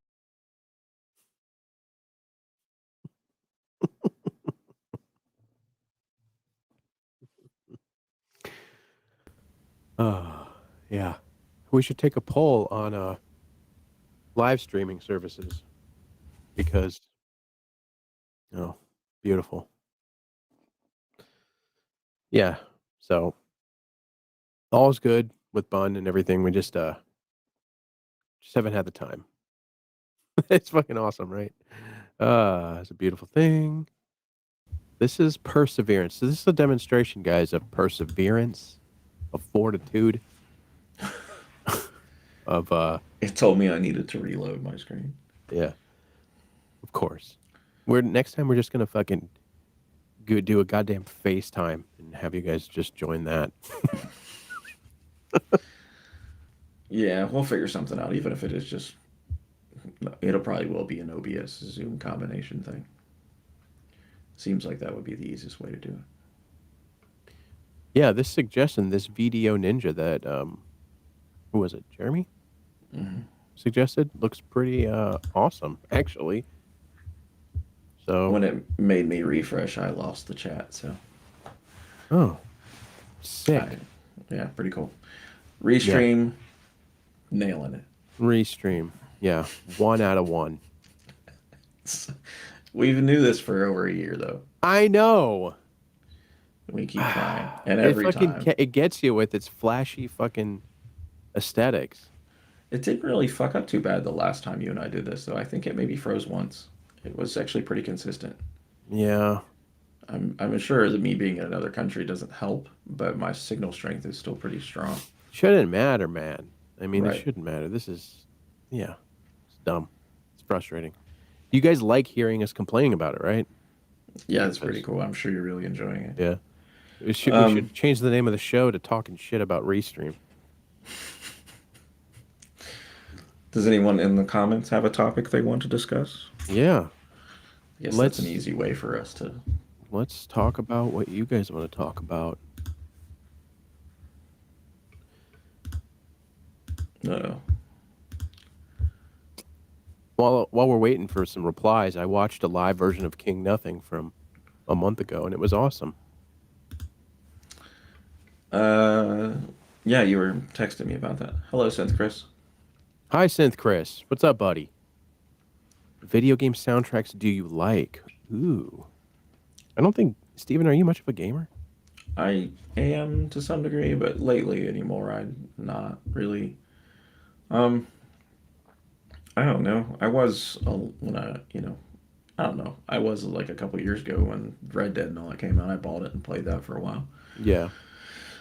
Yeah. We should take a poll on live streaming services because oh, beautiful. Yeah. So all's good with Bun and everything. We just haven't had the time. It's fucking awesome, right? It's a beautiful thing. This is perseverance. So this is a demonstration, guys, of perseverance, of fortitude, of It told me I needed to reload my screen. yeah, of course. We're next time we're just gonna fucking do a goddamn FaceTime and have you guys just join that. Yeah, we'll figure something out, even if it is just, it'll probably will be an OBS Zoom combination thing. Seems like that would be the easiest way to do Yeah, this suggestion, this video ninja that who was it? Jeremy it. suggested looks pretty awesome actually. So When it made me refresh, I lost the chat, so oh, sick. I, yeah, pretty cool. Yeah, Restream, nailing it. restream. Yeah, 1 out of 1. We even knew this for over a year, though. I know. We keep trying, and It every fucking time it gets you with its flashy fucking aesthetics. it didn't really fuck up too bad the last time you and I did this, though. I think it maybe froze once. It was actually pretty consistent. Yeah. I'm sure that me being in another country doesn't help, but my signal strength is still pretty strong. Shouldn't matter, man. I mean, it Right. shouldn't matter. This is, yeah, it's dumb. It's frustrating. You guys like hearing us complaining about it, right? Yeah, it's pretty Because, cool. I'm sure you're really enjoying it. yeah, we should change the name of the show to Talking Shit About Restream. Does anyone in the comments have a topic they want to discuss? Yeah, I guess that's an let's easy way for us to. let's talk about what you guys want to talk about. Uh, While we're waiting for some replies, I watched a live version of King Nothing from a month ago, and it was awesome. Uh, yeah, you were texting me about that. Hello, Synth Chris. Hi, Synth Chris. What's up, buddy? Video game soundtracks do you like? Ooh. I don't think, Steven, are you much of a gamer? I am to some degree, but lately anymore, I'm not really. Um, I don't know. I was when I don't know. I was like a couple years ago when Red Dead and all that came out. I bought it and played that for a while. Yeah.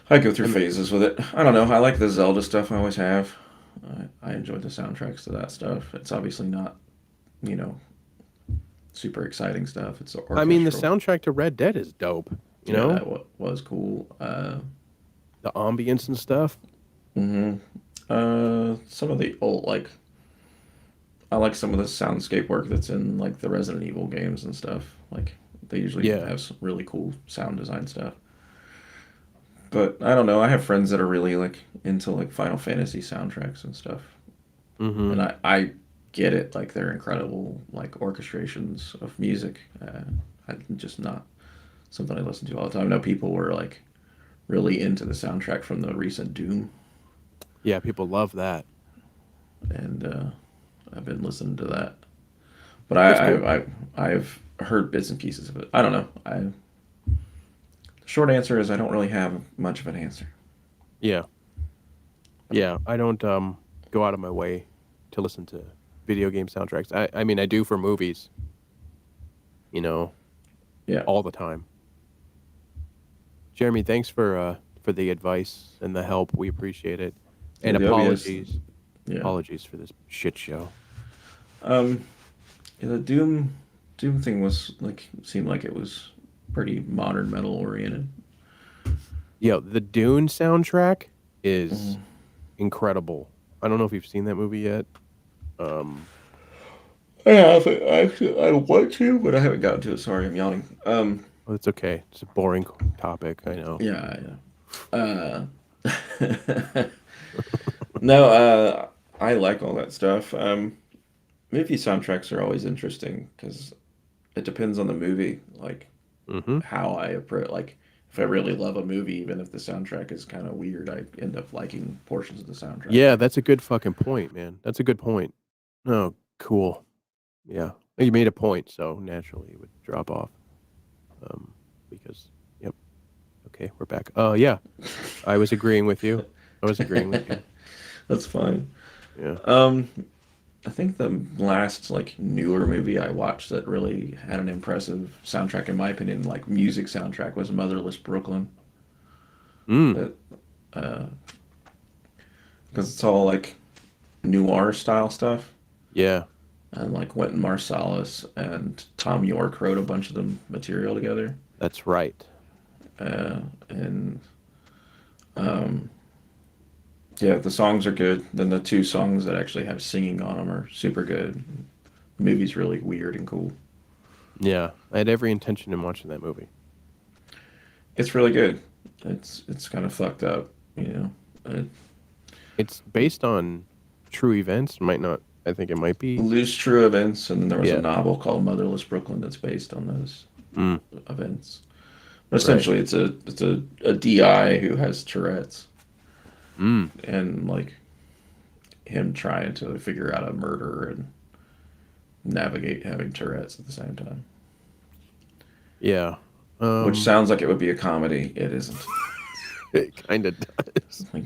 I go through I mean, phases with it. I don't know. I like the Zelda stuff. I always have. I enjoyed the soundtracks to that stuff. It's obviously not, you know, super exciting stuff. It's the orchestral. soundtrack to Red Dead is dope. You Yeah, know, that was cool. the ambience and stuff. hmm some of the old like I like some of the soundscape work that's in like the Resident Evil games and stuff. Like they usually Yeah. have some really cool sound design stuff. But I don't know. I have friends that are really like into like Final Fantasy soundtracks and stuff, Mm-hmm. and I get it. Like they're incredible like orchestrations of music. I'm just not something I listen to all the time. I know people were like really into the soundtrack from the recent Doom, Yeah, people love that. and I've been listening to that. But That's cool. I've heard bits and pieces of it. I don't know. Short answer is I don't really have much of an answer. Yeah. Yeah. I don't go out of my way to listen to video game soundtracks. I do for movies, you know, Yeah, all the time. Jeremy, thanks for the advice and the help. We appreciate it. yeah, And the OBS. Yeah, apologies for this shit show. um, yeah, the Doom thing was like seemed like it was pretty modern metal oriented. Yo, the Dune soundtrack is Mm. incredible. I don't know if you've seen that movie yet. Um, I haven't actually. I want to, but I haven't gotten to it. Sorry, I'm yawning. well, it's okay. It's a boring topic, I know. Yeah, yeah. No, I like all that stuff. Movie soundtracks are always interesting because it depends on the movie. Like Mm-hmm. how I approach. Like if I really love a movie, even if the soundtrack is kind of weird, I end up liking portions of the soundtrack. Yeah, that's a good fucking point, man. That's a good point. Oh, cool. Yeah. You made a point, so naturally it would drop off. Um, because, yep. Okay, we're back. Yeah, I was agreeing with you. I was agreeing with you. That's fine. Yeah. Um, I think the last like newer movie I watched that really had an impressive soundtrack, in my opinion, like music soundtrack, was Motherless Brooklyn. Mm. That uh, because it's all like noir style stuff, Yeah, and like Wynton Marsalis and Tom York wrote a bunch of the material together. that's right. And um, yeah, the songs are good. Then the two songs that actually have singing on them are super good. The movie's really weird and cool. Yeah, I had every intention in watching that movie. It's really good. It's kind of fucked up, you know. It, It's based on true events. Might not. I think it might be. loose true events, and there was a Yeah. novel called Motherless Brooklyn that's based on those Mm. events. But Right. essentially, it's a DI who has Tourette's, Mm. and like him trying to figure out a murder and navigate having Tourette's at the same time. Yeah. Which sounds like it would be a comedy. It isn't. It kind of does. Like,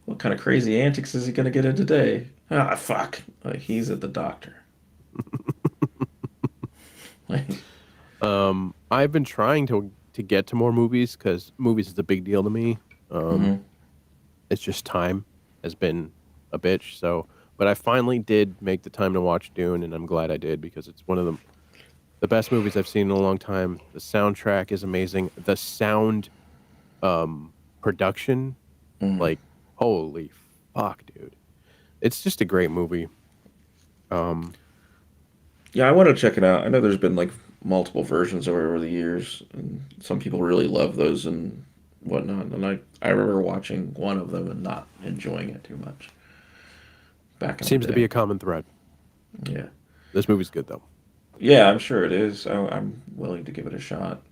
what kind of crazy antics is he gonna get in today? Ah, fuck. Like he's at the doctor. Like, I've been trying to get to more movies because movies is a big deal to me. Um, mhm. it's just time has been a bitch. So, but I finally did make the time to watch Dune, and I'm glad I did because it's one of the best movies I've seen in a long time. The soundtrack is amazing. The sound production, Mhm. like holy fuck, dude. It's just a great movie. Um, Yeah, I want to check it out. I know there's been like multiple versions over the years, and some people really love those and whatnot. And I remember watching one of them and not enjoying it too much back in the seems to be day. a common thread. Yeah. This movie's good though. Yeah, I'm sure it is. I'm willing to give it a shot.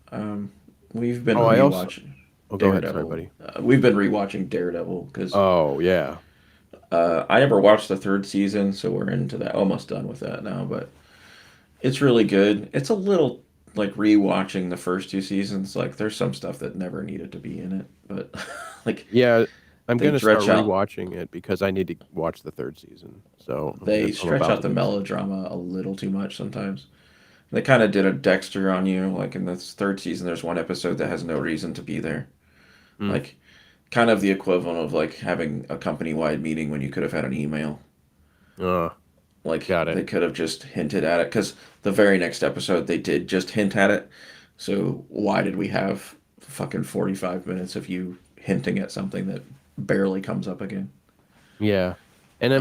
We've been Oh, I also. rewatching Oh, go ahead. Sorry, Daredevil. buddy. We've been rewatching Daredevil because Oh, yeah. I never watched the third season, so we're into that. Almost done with that now, but it's really good. It's a little like rewatching the first two seasons. Like there's some stuff that never needed to be in it, but like Yeah, I'm they gonna start dredge out rewatching it because I need to watch the third season. So they I'm stretch about out to the do so. melodrama a little too much sometimes. They kind of did a Dexter on you. Like in this third season, there's one episode that has no reason to be there. Mm. Like kind of the equivalent of like having a company wide meeting when you could have had an email. Uh, Like got it. they could have just hinted at it because the very next episode they did just hint at it. So why did we have fucking 45 minutes of you hinting at something that barely comes up again? Yeah, and Uh,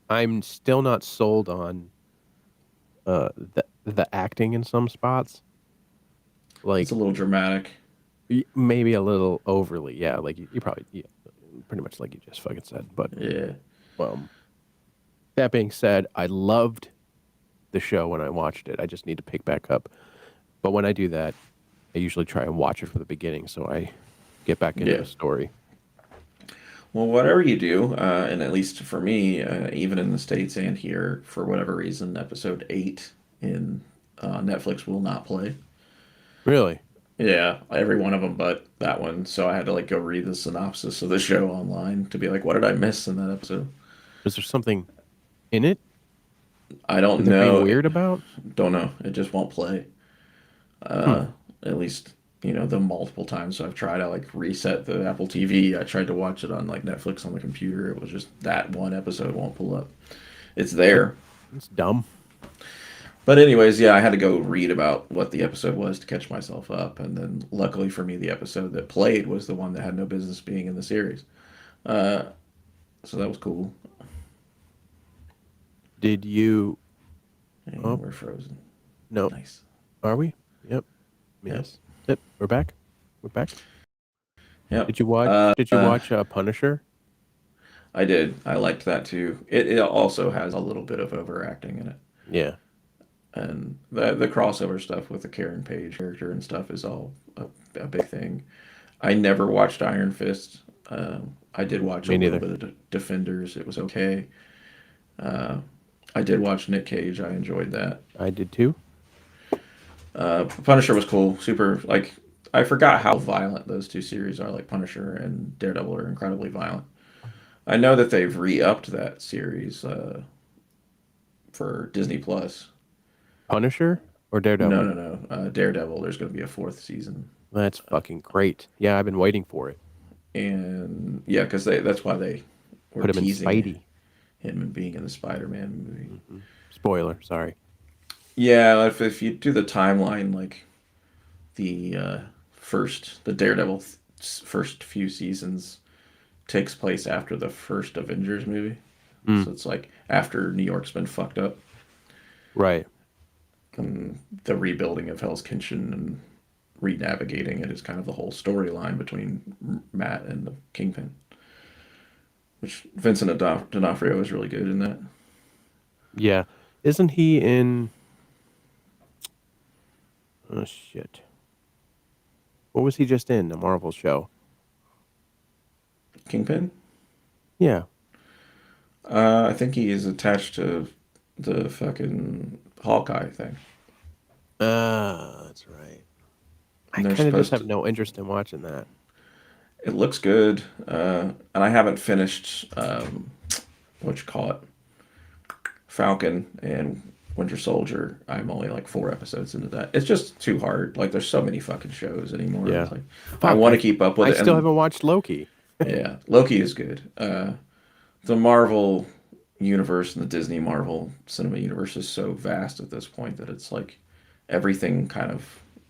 I'm still not sold on the acting in some spots. it's a Like little dramatic. maybe a little overly. Yeah, like you probably yeah, pretty much like you just fucking said. But Yeah, um, that being said, I loved the show when I watched it. I just need to pick back up. But when I do that, I usually try and watch it from the beginning so I get back into yeah. the story. Well, whatever you do, and at least for me, even in the States and here, for whatever reason, episode 8 in Netflix will not play. Really? Yeah, every one of them but that one. So I had to like go read the synopsis of the show online to be like, what did I miss in that episode? Is there something in it I that don't they're being know. weird about? Don't know. It just won't play. Hmm. Uh, at least the multiple times I've tried. I like reset the Apple TV. I tried to watch it on like Netflix on the computer. It was just that one episode won't pull up. It's That, there. that's dumb. But anyways, yeah, I had to go read about what the episode was to catch myself up, and then luckily for me, the episode that played was the one that had no business being in the series. Uh, so that was cool. Did you? And Oh we're frozen. no, Nice. are we? Yep. Yep. Yes. Yep. We're back. We're back. Yep. Did you watch? Did you watch Punisher? I did. I liked that too. It also has a little bit of overacting in it, Yeah. and the crossover stuff with the Karen Page character and stuff is all a big thing. I never watched Iron Fist. I did watch a Me little neither. bit of Defenders. It was okay. Uh, I did watch Nick Cage. I enjoyed that. I did too. Punisher was cool. Super. Like I forgot how violent those two series are. Like Punisher and Daredevil are incredibly violent. I know that they've re-upped that series for Disney Plus. Punisher or No, Daredevil? no, no. Daredevil. There's going to be a fourth season, That's fucking great. Yeah, I've been waiting for it. and yeah, because that's why they were Put him in teasing Spidey. him being in the Spider-Man movie. Hmm. Spoiler. Sorry. Yeah, if you do the timeline, like the the Daredevil first few seasons takes place after the first Avengers movie. Mm, So it's like after New York's been fucked up, right. and the rebuilding of Hell's Kitchen and re-navigating it is kind of the whole storyline between Matt and the Kingpin. Which Vincent D'Onofrio is really good in that. Yeah. Isn't he in? Oh shit. What was he just in? A Marvel show. Kingpin. Yeah. I think he is attached to the fucking Hawkeye thing. That's right. I And they're kind of just supposed have to. no interest in watching that. It looks good, and I haven't finished what you call it, Falcon and Winter Soldier. I'm only like 4 episodes into that. It's just too hard. Like there's so many fucking shows anymore. Yeah. It's like I Fuck. want to keep up with I it, still and haven't watched Loki. yeah, Loki is good. The Marvel universe and the Disney Marvel cinema universe is so vast at this point that it's like everything kind of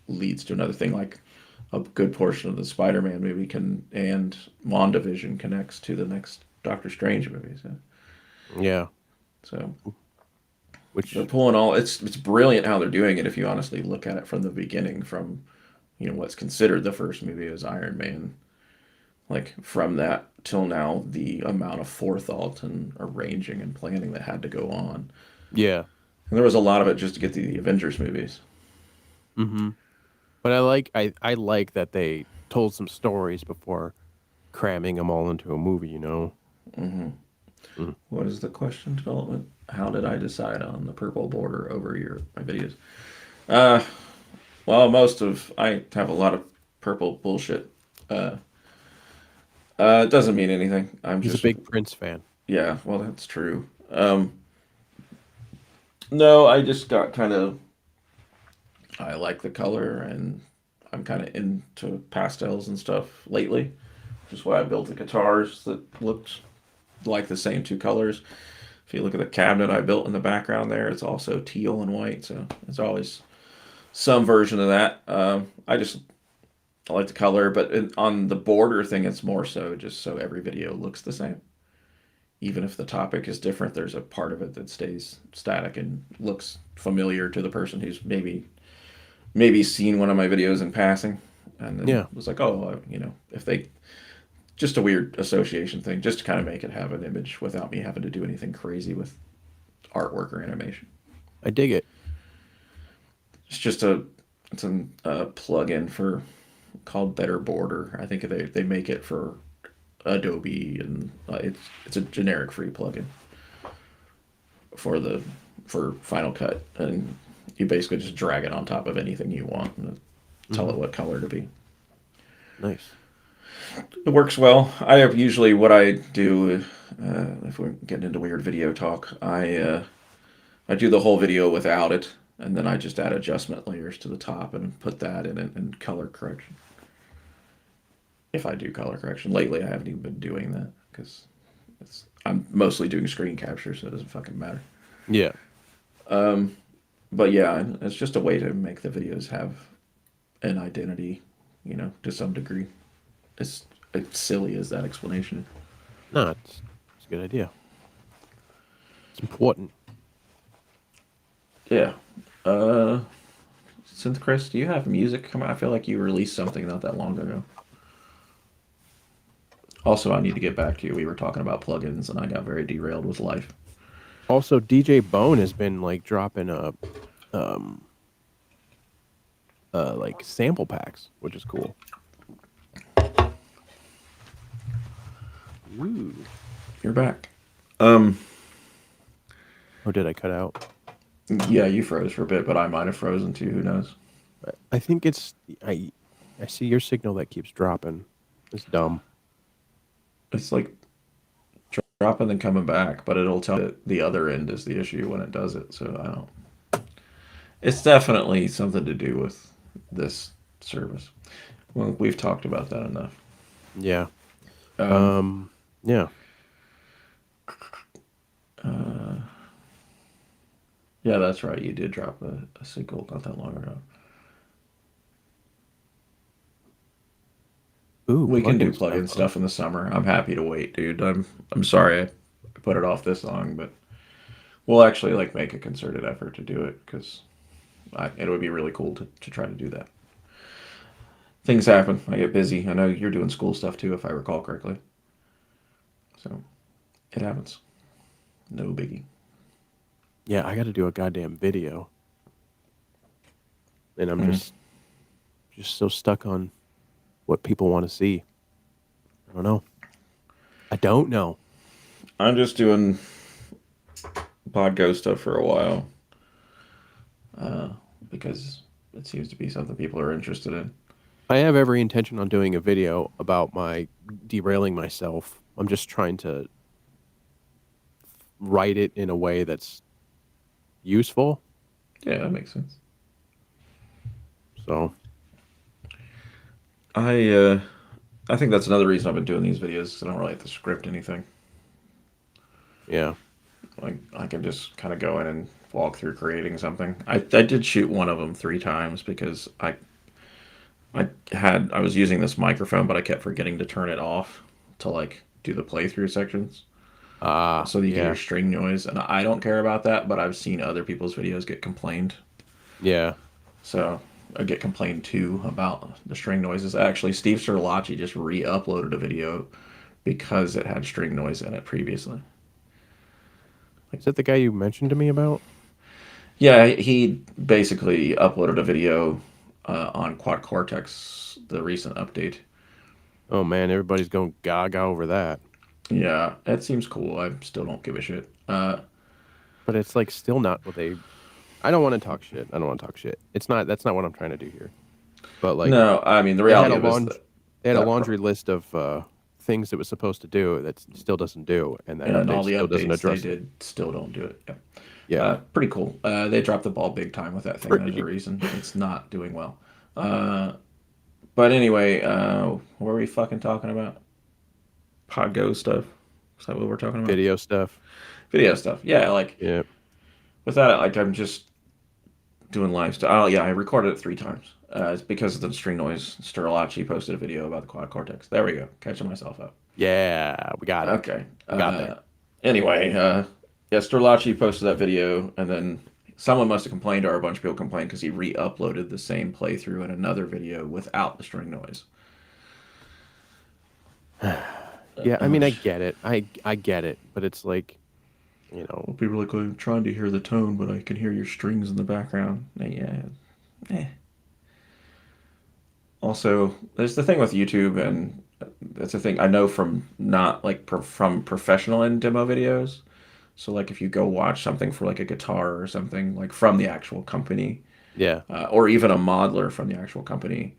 leads to another thing. Like a good portion of the Spider-Man movie can and WandaVision connects to the next Doctor Strange movie. Yeah. So they're Which. pulling all. It's brilliant how they're doing it. If you honestly look at it from the beginning, from what's considered the first movie as Iron Man, like from that till now, the amount of forethought and arranging and planning that had to go on. Yeah. And there was a lot of it just to get the Avengers movies. Hmm. But I like that they told some stories before cramming them all into a movie. You know. Mm. What is the question? Development. How did I decide on the purple border over your my videos? Uh, well, most of I have a lot of purple bullshit. Uh, it doesn't mean anything. I'm He's a just big Prince fan. yeah. Well, that's true. No, I just got kind of. I like the color, and I'm kind of into pastels and stuff lately. Which is why I built the guitars that looked like the same two colors. If you look at the cabinet I built in the background there, it's also teal and white, so it's always some version of that. I like the color, but on the border thing, it's more so just so every video looks the same. Even if the topic is different, there's a part of it that stays static and looks familiar to the person who's maybe seen one of my videos in passing, and then Yeah. was like, oh, if they just a weird association thing, just to kind of make it have an image without me having to do anything crazy with artwork or animation. I dig it. It's just a plug-in for called Better Border. I think they make it for Adobe, and it's a generic free plugin for the for Final Cut, and you basically just drag it on top of anything you want and tell Hmm. it what color to be. Nice. It works well. I have usually what I do if we're getting into weird video talk. I do the whole video without it, and then I just add adjustment layers to the top and put that in it and color correction. If I do color correction. Lately, I haven't even been doing that because I'm mostly doing screen capture, so it doesn't fucking matter. Yeah. But yeah, it's just a way to make the videos have an identity, to some degree. It's silly as that explanation. No, it's a good idea. It's important. Yeah. Uh, Synth Chris, do you have music come out? I feel like you released something not that long ago. Also, I need to get back to you. We were talking about plugins, and I got very derailed with life. Also, DJ Bone has been like dropping um like sample packs, which is cool. Ooh. You're back. Um, Or did I cut out? yeah, you froze for a bit, but I might have frozen too. Who knows? I think it's I see your signal that keeps dropping. It's dumb. It's like dropping and coming back, but it'll tell you the other end is the issue when it does it. So I don't. It's definitely something to do with this service. Well, we've talked about that enough. Yeah. Um, Um. Yeah. uh, yeah, that's right. You did drop a single not that long ago. Ooh, We can do plugin stuff. plug-in Huh? stuff in the summer. I'm happy to wait, dude. I'm sorry I put it off this long, but we'll actually like make a concerted effort to do it because it would be really cool to try to do that. Things happen. I get busy. I know you're doing school stuff too, if I recall correctly. So it happens. No biggie. Yeah, I got to do a goddamn video, and I'm Mm. just so stuck on what people want to see. I don't know. I don't know. I'm just doing Podgo stuff for a while uh, because it seems to be something people are interested in. I have every intention on doing a video about my derailing myself. I'm just trying to write it in a way that's useful. Yeah, that makes sense. So, I uh, I think that's another reason I've been doing these videos 'cause I don't really have to script anything. yeah. Like I can just kind of go in and walk through creating something. I did shoot one of them 3 times because I was using this microphone, but I kept forgetting to turn it off to like do the playthrough sections so that you can hear Yeah. string noise. And I don't care about that, but I've seen other people's videos get complained. Yeah. So I get complained too about the string noises. Actually, Steve Serlacci just re-uploaded a video because it had string noise in it previously. Is that the guy you mentioned to me about? Yeah, he basically uploaded a video on Quad Cortex, the recent update. Oh man, everybody's going gaga over that. Yeah, it seems cool. I still don't give a shit. But it's like still not what they. I don't want to talk shit. I don't want to talk shit. It's not. That's not what I'm trying to do here. But like No, I mean the they had reality a of it is laundry. They had a that laundry list of things it was supposed to do that still doesn't do, and that and update all the still doesn't updates they address it. did still don't do it. Yeah. Yeah, Pretty cool. They dropped the ball big time with that thing. There's a pretty. reason it's not doing well. Uh, but anyway, what were we fucking talking about? Podgo stuff. Is that what we're talking about? Video stuff. Video stuff. Yeah, like Yeah. with that, like I'm just doing live stuff. Oh yeah, I recorded it 3 times. It's because of the string noise. Sterlacci posted a video about the quad cortex. There we go. Catching myself up. Yeah, we got it. Okay. We got there. Anyway, yeah, Sterlacci posted that video, and then someone must have complained, or a bunch of people complained because he re-uploaded the same playthrough in another video without the string noise. Yeah, I Oh, mean, I get it. I get it, but it's like, you know, people are like, I'm trying to hear the tone, but I can hear your strings in the background. Yeah. Eh. Also, there's the thing with YouTube, and that's the thing I know from not like from professional end demo videos. So like if you go watch something for like a guitar or something like from the actual company, yeah, or even a modeler from the actual company,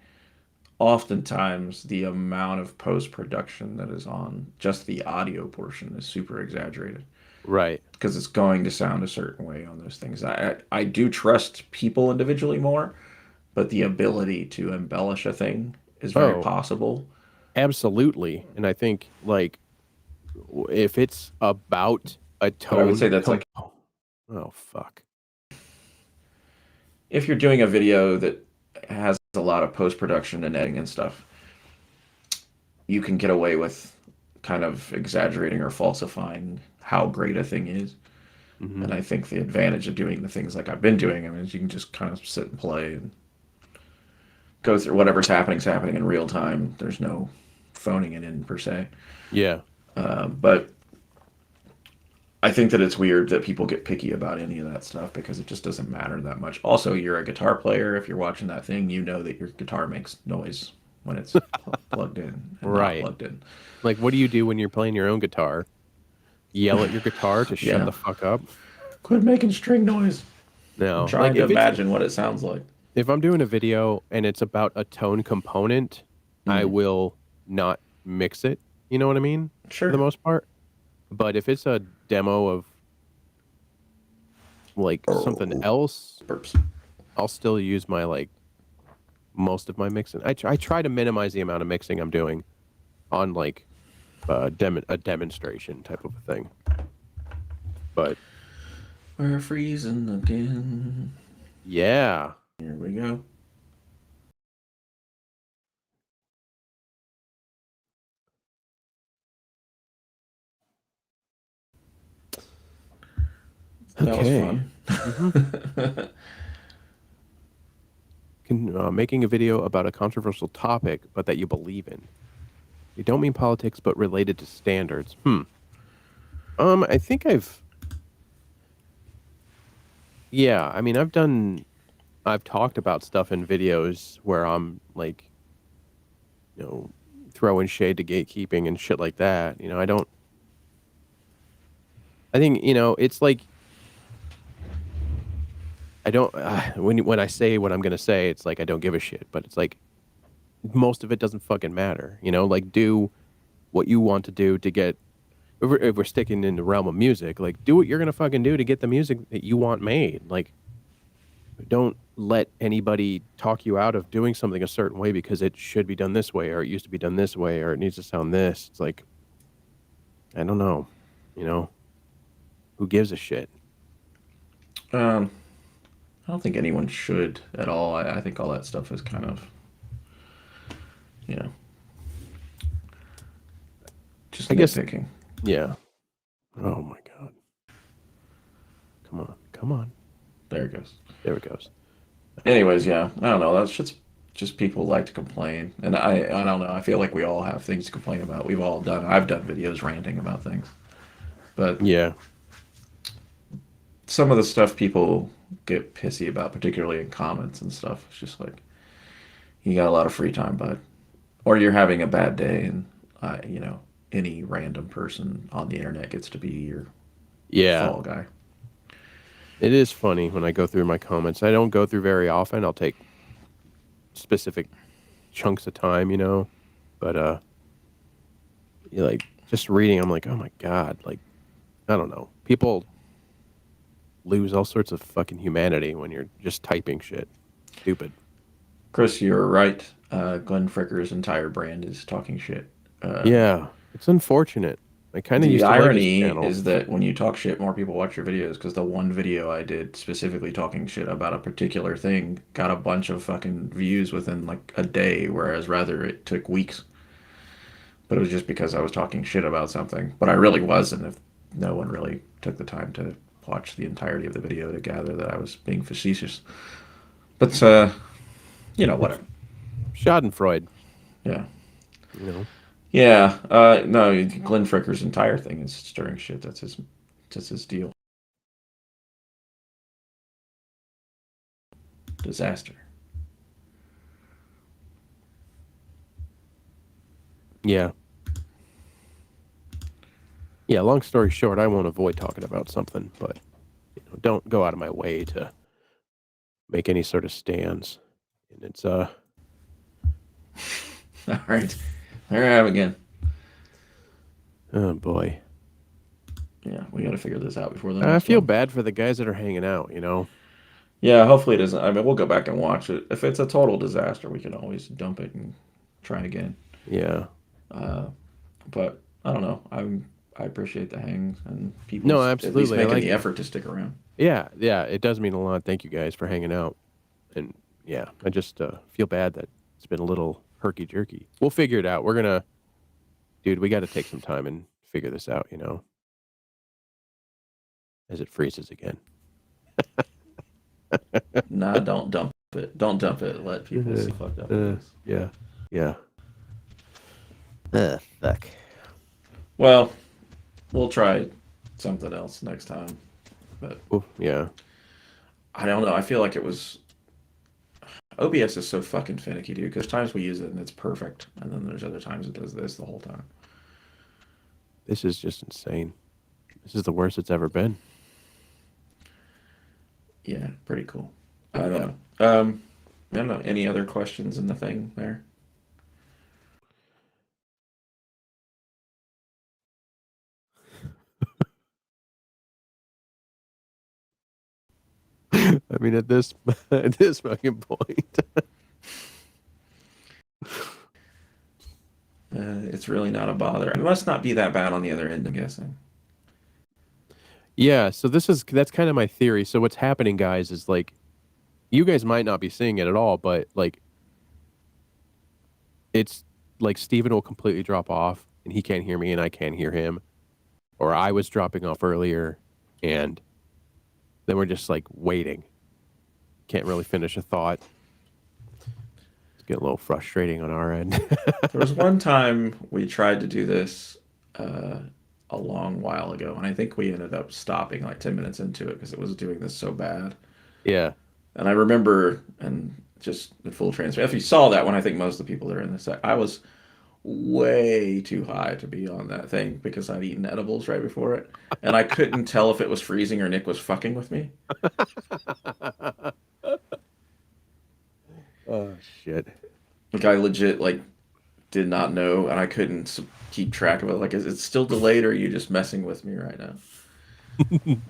oftentimes the amount of post production that is on just the audio portion is super exaggerated right. because it's going to sound a certain way on those things. I do trust people individually more, but the ability to embellish a thing is very Oh, possible. absolutely. And I think like if it's about a But I would tone say that's like comp oh fuck. if you're doing a video that has a lot of post production and editing and stuff, you can get away with kind of exaggerating or falsifying how great a thing is. Hmm. And I think the advantage of doing the things like I've been doing, I mean, is you can just kind of sit and play and go through whatever's happening is happening in real time. There's no phoning it in per se. Yeah. But I think that it's weird that people get picky about any of that stuff because it just doesn't matter that much. Also, you're a guitar player. If you're watching that thing, you know that your guitar makes noise when it's plugged in and not Right. plugged in. Like what do you do when you're playing your own guitar? Yell at your guitar to shut Yeah. the fuck up? Quit making string noise. I'm No. Like trying to imagine what it sounds like. if I'm doing a video and it's about a tone component, I Mm, will not mix it. You know what I mean? For the sure. most part. But if it's a demo of like something Oh, else, burps. I'll still use my like most of my mixing. I try to minimize the amount of mixing I'm doing on like a demonstration type of a thing. But We're freezing again. yeah. Here we go. That was Okay. fun. Hmm. Making a video about a controversial topic, but that you believe in. You don't mean politics, but related to standards. Hmm. I think yeah, I mean, I've talked about stuff in videos where I'm like, you know, throwing shade to gatekeeping and shit like that. You know, I think, you know, it's like, I don't, when I say what I'm going to say, it's like, I don't give a shit, but it's like, most of it doesn't fucking matter, you know, like do what you want to do to get, if we're sticking in the realm of music, like do what you're going to fucking do to get the music that you want made. Like, don't let anybody talk you out of doing something a certain way because it should be done this way or it used to be done this way or it needs to sound this. It's like, I don't know, you know, who gives a shit? um, I don't think anyone should at all. I think all that stuff is kind of, you know, just I guess, nitpicking. yeah. Oh my God. Come on. Come on. There it goes. There it goes. Anyways, yeah, I don't know. That's just people like to complain, and I don't know. I feel like we all have things to complain about. We've all done. I've done videos ranting about things, but Yeah. some of the stuff people get pissy about, particularly in comments and stuff. It's just like you got a lot of free time, bud, or you're having a bad day, and any random person on the internet gets to be your Yeah, fall guy. it is funny when I go through my comments. I don't go through very often. I'll take specific chunks of time, but like just reading, I'm like, oh my god, like I don't know, people lose all sorts of fucking humanity when you're just typing shit. Stupid. Chris, you're right. Glenn Fricker's entire brand is talking shit. Uh, Yeah, it's unfortunate. I kind of the used to like his irony channel. is that when you talk shit, more people watch your videos because the one video I did specifically talking shit about a particular thing got a bunch of fucking views within like a day, whereas rather it took weeks. But it was just because I was talking shit about something. But I really wasn't if no one really took the time to watch the entirety of the video to gather that I was being facetious. But, It's whatever. Schadenfreude, Yeah. you know. Yeah. No, Glenn Fricker's entire thing is stirring shit. That's his deal. Disaster. Yeah. Yeah, long story short, I won't avoid talking about something, but don't go out of my way to make any sort of stands. And it's All right. There I am again. oh boy. Yeah, we got to figure this out before the I next feel one. bad for the guys that are hanging out. Yeah, hopefully it doesn't. I mean, we'll go back and watch it. If it's a total disaster, we can always dump it and try again. Yeah. Uh, but I don't know. I appreciate the hangs and No, people's at least absolutely. I making like the it. effort to stick around. Yeah, it does mean a lot. Thank you guys for hanging out. And yeah, I just feel bad that it's been a little herky jerky. We'll figure it out. Dude, we got to take some time and figure this out, as it freezes again. Nah, don't dump it. Don't dump it. Let people see fucked up with this. Yeah. Yeah. Fuck. Well, we'll try something else next time. But Ooh, yeah. I don't know. I feel like it was OBS is so fucking finicky, dude. Because times we use it and it's perfect, and then there's other times it does this the whole time. This is just insane. This is the worst it's ever been. Yeah, pretty cool. I don't Yeah. know. I don't know. Any other questions in the thing there? I mean, at this at this fucking point. It's really not a bother. It must not be that bad on the other end, I'm guessing. Yeah, so that's kind of my theory. So what's happening, guys, is like you guys might not be seeing it at all, but like it's like Steven will completely drop off and he can't hear me and I can't hear him. Or I was dropping off earlier and then we're just like waiting. Can't really finish a thought. It's getting a little frustrating on our end. There was one time we tried to do this a long while ago, and I think we ended up stopping like 10 minutes into it because it was doing this so bad. Yeah. And I remember, and just in full transparency, if you saw that one, I think most of the people that are in this, I was way too high to be on that thing because I'd eaten edibles right before it. And I couldn't tell if it was freezing or Nick was fucking with me. Oh shit. Like I legit like did not know, and I couldn't keep track of it. Like, is it still delayed, or are you just messing with me right now?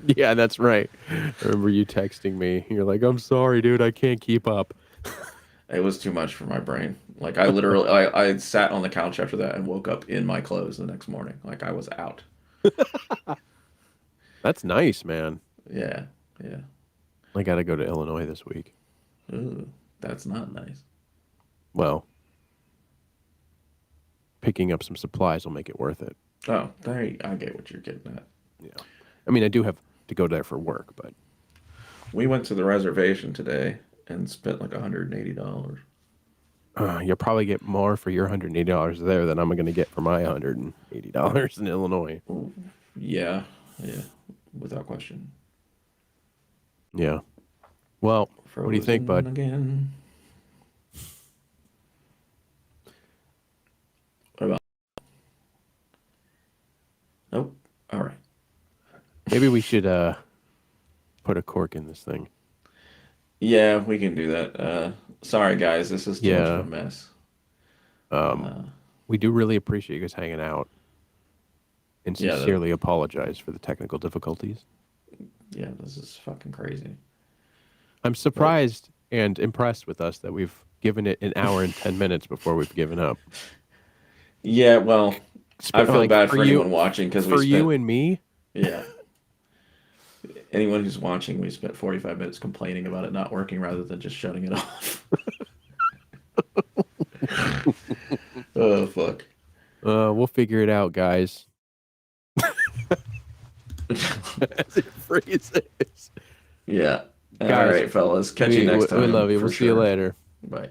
Yeah, that's right. I remember you texting me. You're like, "I'm sorry, dude. I can't keep up." It was too much for my brain. Like I literally, I sat on the couch after that and woke up in my clothes the next morning. Like I was out. That's nice, man. Yeah, yeah. I got to go to Illinois this week. Ooh, that's not nice. Well, picking up some supplies will make it worth it. Oh, I get what you're getting at. Yeah. I mean, I do have to go there for work, but We went to the reservation today and spent like $180. you'll probably get more for your $180 there than I'm going to get for my $180 in Illinois. Ooh, yeah, yeah, without question. Yeah. Well, Frozen what do you think, bud? again. What about? Nope. All right. Maybe we should put a cork in this thing. Yeah, we can do that. Sorry, guys. This is too much of a Yeah. mess. Um, Uh, we do really appreciate you guys hanging out and yeah, the, sincerely apologize for the technical difficulties. yeah, this is fucking crazy. I'm But surprised and impressed with us that we've given it an hour and 10 minutes before we've given up. yeah, well, I feel Like bad for anyone watching because we for you spent, and me. yeah, anyone who's watching, we spent 45 minutes complaining about it not working rather than just shutting it off. Oh, fuck. We'll figure it out, guys. As it freezes. Yeah. All Guys, right, fellas. Catch you next we time love you. for We'll see you sure. later. Bye.